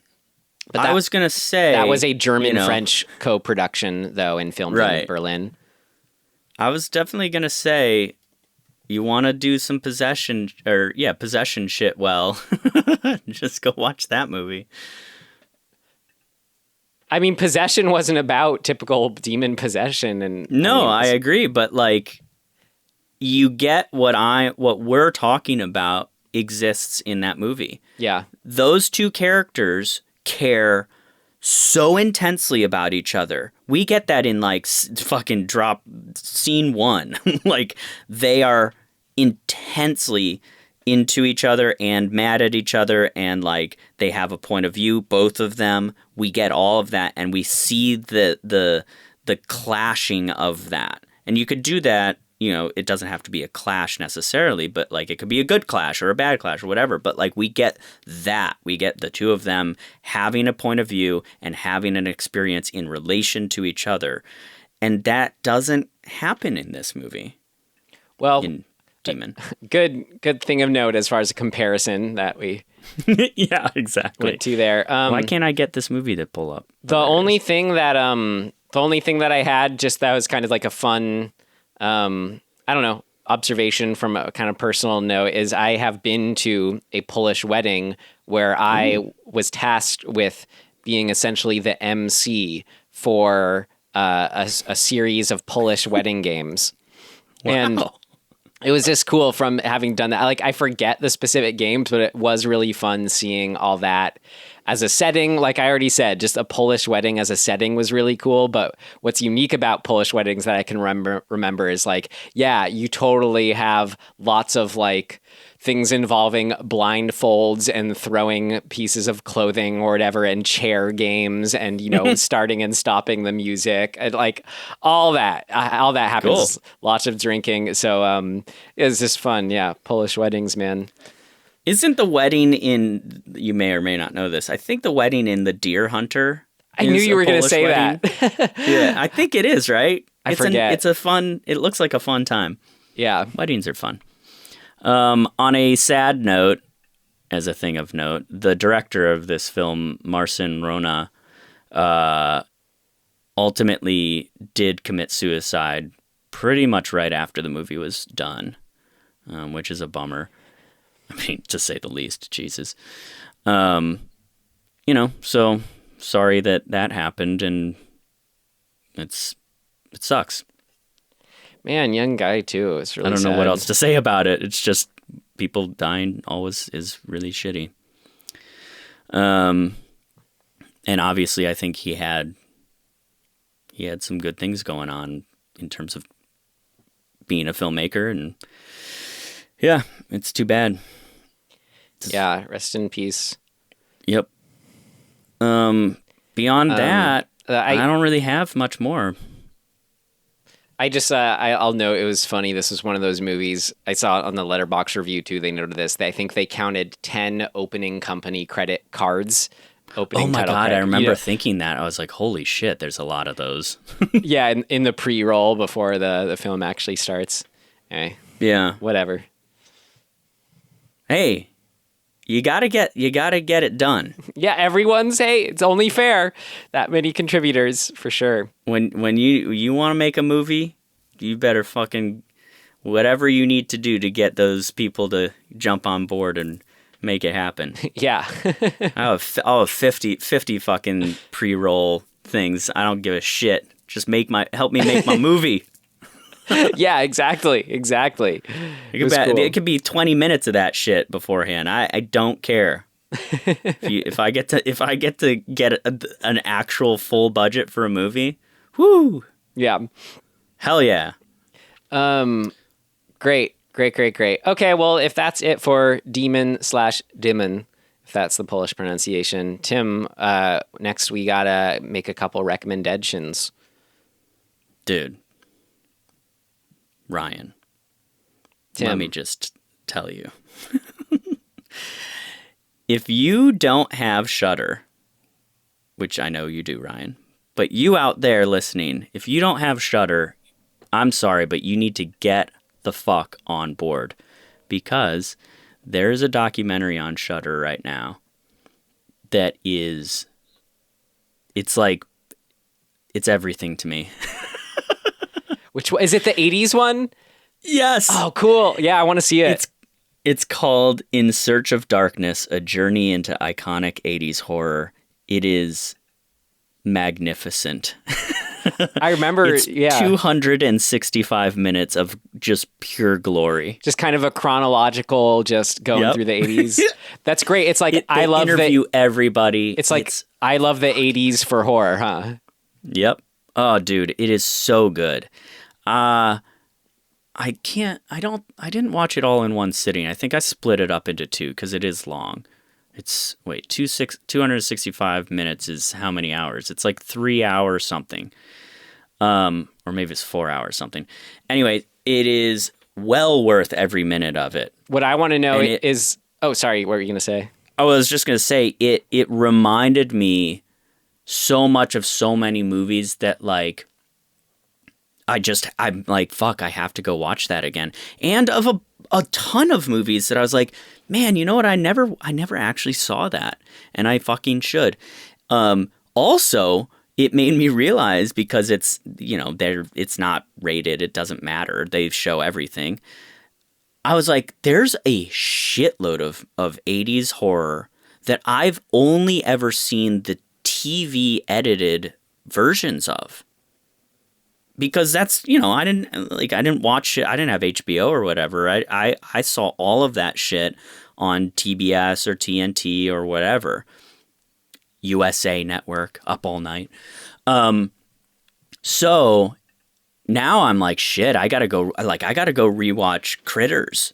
But I was going to say... That was a German-French co-production, though, and filmed in Berlin. I was definitely going to say... You want to do some possession shit, well, just go watch that movie. I mean, Possession wasn't about typical demon possession. I agree, but like, you get what we're talking about exists in that movie. Yeah. Those two characters care so intensely about each other. We get that in like fucking drop scene 1. Like, they are intensely into each other and mad at each other, and like they have a point of view, both of them. We get all of that, and we see the clashing of that. And you could do that, it doesn't have to be a clash necessarily, but like it could be a good clash or a bad clash or whatever. But like we get that. We get the two of them having a point of view and having an experience in relation to each other. And that doesn't happen in this movie. Well, in Demon. Good thing of note as far as a comparison that we yeah, exactly. went to there. Why can't I get this movie to pull up? The only thing that I had, just that was kind of like a fun observation from a kind of personal note, is I have been to a Polish wedding where I was tasked with being essentially the MC for a series of Polish wedding games. Wow. And it was just cool from having done that. Like, I forget the specific games, but it was really fun seeing all that as a setting. Like I already said, just a Polish wedding as a setting was really cool. But what's unique about Polish weddings that I can remember is like, yeah, you totally have lots of like things involving blindfolds and throwing pieces of clothing or whatever, and chair games, and, you know, starting and stopping the music, and like all that happens. Cool. Lots of drinking. So it was just fun. Yeah. Polish weddings, man. Isn't the wedding in, you may or may not know this, I think the wedding in The Deer Hunter. I knew you were going to say wedding. That. Yeah, I think it is, right? I forget. It looks like a fun time. Yeah. Weddings are fun. On a sad note, as a thing of note, the director of this film, Marcin Wrona, ultimately did commit suicide pretty much right after the movie was done, which is a bummer. I mean, to say the least, Jesus. You know, so sorry that happened, and it sucks. Man, young guy too. It's really I don't know sad. what else to say about it. It's just people dying always is really shitty. And obviously I think he had some good things going on in terms of being a filmmaker, and yeah, it's too bad. Yeah, rest in peace. Yep. Beyond that, I don't really have much more. I just, I'll note it was funny. This was one of those movies. I saw it on the Letterboxd review too. They noted this. I think they counted 10 opening company credit cards. Opening oh my title God, credit. I remember thinking that. I was like, holy shit, there's a lot of those. Yeah, in the pre-roll before the film actually starts. Anyway, yeah. Whatever. Hey, you gotta get it done. Yeah, it's only fair. That many contributors, for sure. When you want to make a movie, you better fucking whatever you need to do to get those people to jump on board and make it happen. Yeah. I'll have 50 fucking pre-roll things. I don't give a shit. Just help me make my movie. Yeah, exactly. It could be 20 minutes of that shit beforehand. I don't care. If I get to get an actual full budget for a movie, whoo. Yeah. Hell yeah. Great. Okay, well, if that's it for Demon/Dimon, if that's the Polish pronunciation, Tim, next we gotta make a couple recommendations. Dude. Ryan, Tim. Let me just tell you. If you don't have Shudder, which I know you do, Ryan, but you out there listening, if you don't have Shudder, I'm sorry, but you need to get the fuck on board, because there's a documentary on Shudder right now that it's everything to me. Which one? Is it the 80s one? Yes. Oh, cool. Yeah, I want to see it. It's called In Search of Darkness, A Journey into Iconic 80s Horror. It is magnificent. I remember, it's 265 minutes of just pure glory. Just kind of a chronological, just going through the 80s. That's great. It's like, I love interview everybody. It's like, I love the 80s for horror, huh? Yep. Oh, dude, it is so good. I didn't watch it all in one sitting. I think I split it up into two because it is long. 265 minutes is how many hours? It's like 3 hours something. Or maybe it's 4 hours something. Anyway, it is well worth every minute of it. What I want to know is, oh, sorry, what were you going to say? I was just going to say, it reminded me so much of so many movies that, like, I'm like, fuck, I have to go watch that again. And of a ton of movies that I was like, man, you know what? I never actually saw that, and I fucking should. Also, it made me realize, because it's, you know, it's not rated, it doesn't matter, they show everything. I was like, there's a shitload of 80s horror that I've only ever seen the TV edited versions of. because that's, I didn't watch it. I didn't have HBO or whatever. I saw all of that shit on TBS or TNT or whatever. USA Network, up all night. So now I'm like, shit, I gotta go rewatch Critters,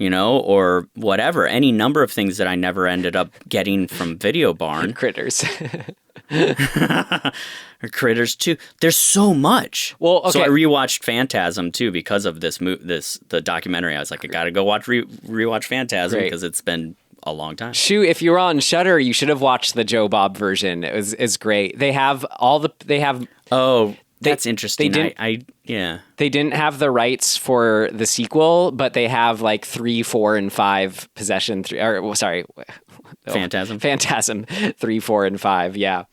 or whatever, any number of things that I never ended up getting from Video Barn. Critters. Or Critters 2. There's so much. Well, okay. So I rewatched Phantasm too because of the documentary. I was like, I gotta go rewatch Phantasm because it's been a long time. Shoot, if you were on Shudder, you should have watched the Joe Bob version. It's great. They have that's interesting. They didn't have the rights for the sequel, but they have like 3, 4, and 5 Phantasm 3, 4, and 5. Yeah.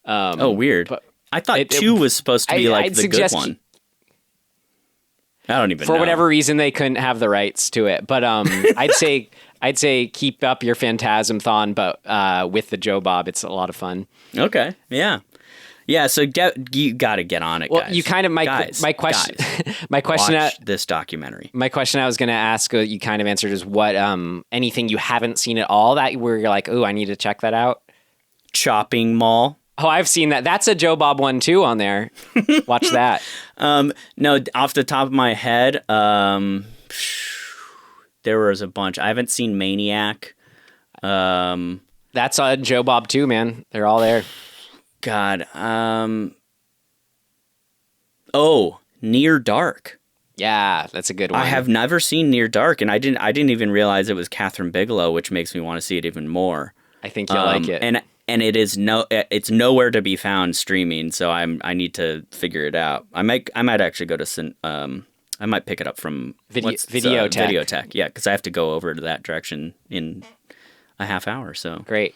Weird. I thought 2 was supposed to be the good one. I don't even know. For whatever reason, they couldn't have the rights to it. But I'd say keep up your Phantasm-thon, but with the Joe Bob, it's a lot of fun. Okay. Yeah. Yeah, so you got to get on it, guys. Well, you kind of my question. Watch this documentary. My question I was going to ask, you kind of answered, is what anything you haven't seen at all that where you're like, oh, I need to check that out. Chopping Mall. Oh, I've seen that. That's a Joe Bob one too on there. Watch that. No, off the top of my head, there was a bunch. I haven't seen Maniac. That's a Joe Bob too, man. They're all there. God. Near Dark. Yeah, that's a good one. I have never seen Near Dark, and I didn't even realize it was Catherine Bigelow, which makes me want to see it even more. I think you'll like it. And it's nowhere to be found streaming, so I need to figure it out. I might actually go to I might pick it up from Videotech. Videotech, yeah, because I have to go over to that direction in a half hour. So great.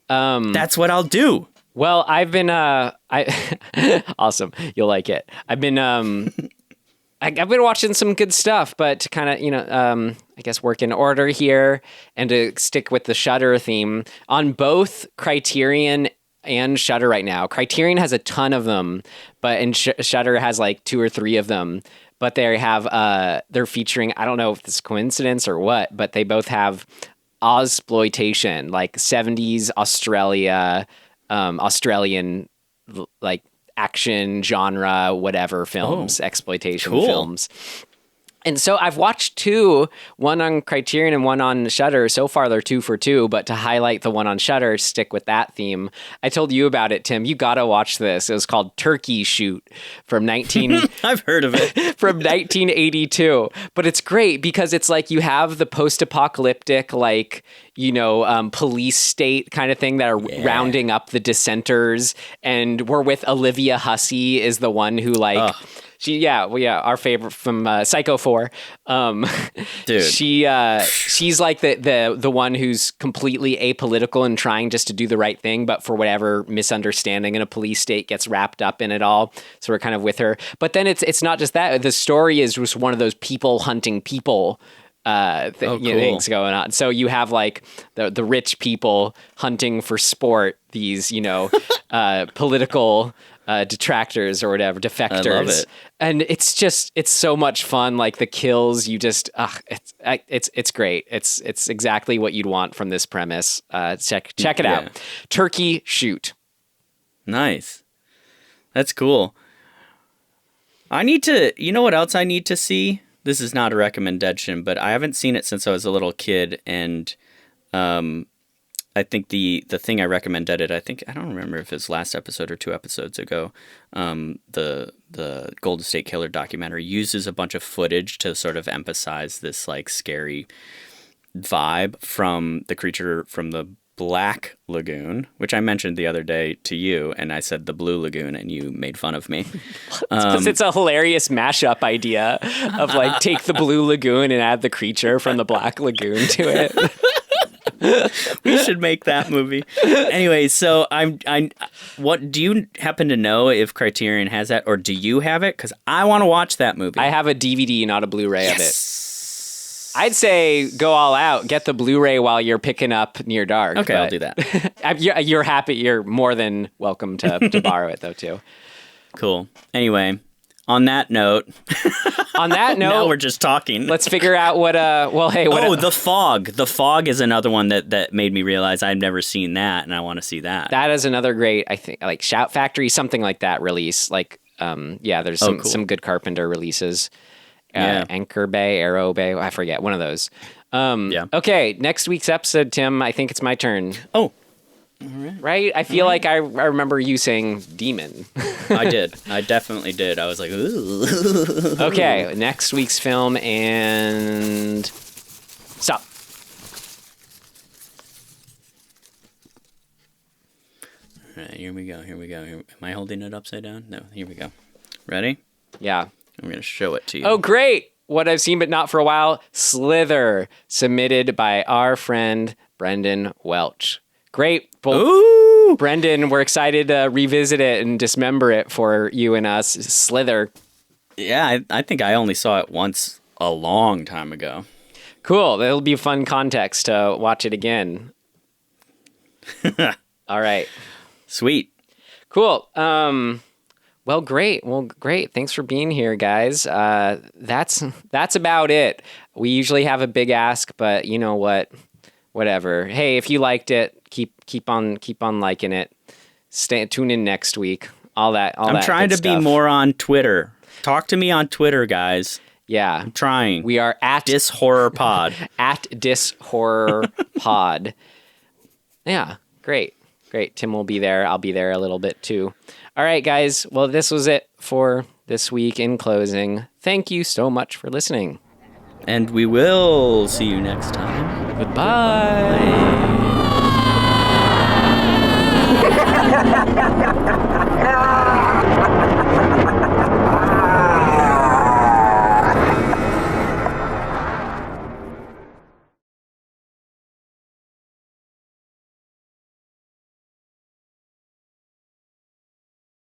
That's what I'll do. Well, I've been awesome. You'll like it. I've been I've been watching some good stuff, but to kind of I guess work in order here and to stick with the Shudder theme on both Criterion and Shudder right now. Criterion has a ton of them, but Shudder has like 2 or 3 of them. But they have they're featuring, I don't know if this is coincidence or what, but they both have Ozploitation, like 70s Australian like action genre, whatever films, exploitation films. And so I've watched 2, one on Criterion and one on Shudder. So far, they're 2 for 2, but to highlight the one on Shudder, stick with that theme. I told you about it, Tim. You got to watch this. It was called Turkey Shoot from I've heard of it. From 1982. But it's great because it's like you have the post-apocalyptic, like, police state kind of thing that are rounding up the dissenters. And we're with Olivia Hussey is the one who our favorite from Psycho 4. Dude. She's like the one who's completely apolitical and trying just to do the right thing, but for whatever misunderstanding in a police state gets wrapped up in it all. So we're kind of with her. But then it's not just that. The story is just one of those people hunting people things going on. So you have like the rich people hunting for sport, these, political detractors or whatever, defectors. I love it. And it's so much fun. Like the kills, it's great. It's exactly what you'd want from this premise. Check it out. Turkey Shoot. Nice. That's cool. I need to, what else I need to see? This is not a recommendation, but I haven't seen it since I was a little kid, and I think the thing I recommended it, I don't remember if it's last episode or 2 episodes ago, the Golden State Killer documentary uses a bunch of footage to sort of emphasize this like scary vibe from the creature from the Black Lagoon, which I mentioned the other day to you, and I said the Blue Lagoon, and you made fun of me. Because it's a hilarious mashup idea of like take the Blue Lagoon and add the creature from the Black Lagoon to it. We should make that movie. Anyway, so what do you happen to know if Criterion has that, or do you have it? Because I want to watch that movie. I have a DVD, not a Blu-ray of it. I'd say go all out. Get the Blu-ray while you're picking up Near Dark. Okay, I'll do that. You're happy. You're more than welcome to borrow it though too. Cool. Anyway, on that note, now we're just talking. let's figure out what. The Fog. The Fog is another one that made me realize I've never seen that, and I want to see that. That is another great, I think, like Shout Factory, something like that release. Like, there's some good Carpenter releases. Anchor Bay, Arrow Bay, I forget, one of those. Okay, next week's episode, Tim, I think it's my turn. Oh. Right? I feel like I remember you saying demon. I did. I definitely did. I was like, ooh. Okay, next week's film, and stop. All right, here we go. Am I holding it upside down? No, here we go. Ready? Yeah. I'm going to show it to you. Oh, great. What I've seen but not for a while, Slither, submitted by our friend Brendan Welch. Great. Ooh! Brendan, we're excited to revisit it and dismember it for you and us. Slither. Yeah, I think I only saw it once a long time ago. Cool. That'll be fun context to watch it again. All right. Sweet. Cool. Well, great. Thanks for being here, guys. That's about it. We usually have a big ask, but you know what? Whatever. Hey, if you liked it, keep on liking it. Tune in next week. I'm trying to be more on Twitter. Talk to me on Twitter, guys. Yeah. I'm trying. We are at DisHorrorPod. at DisHorrorPod. Yeah, great. Tim will be there. I'll be there a little bit too. All right, guys. Well, this was it for this week. In closing, thank you so much for listening. And we will see you next time. Goodbye.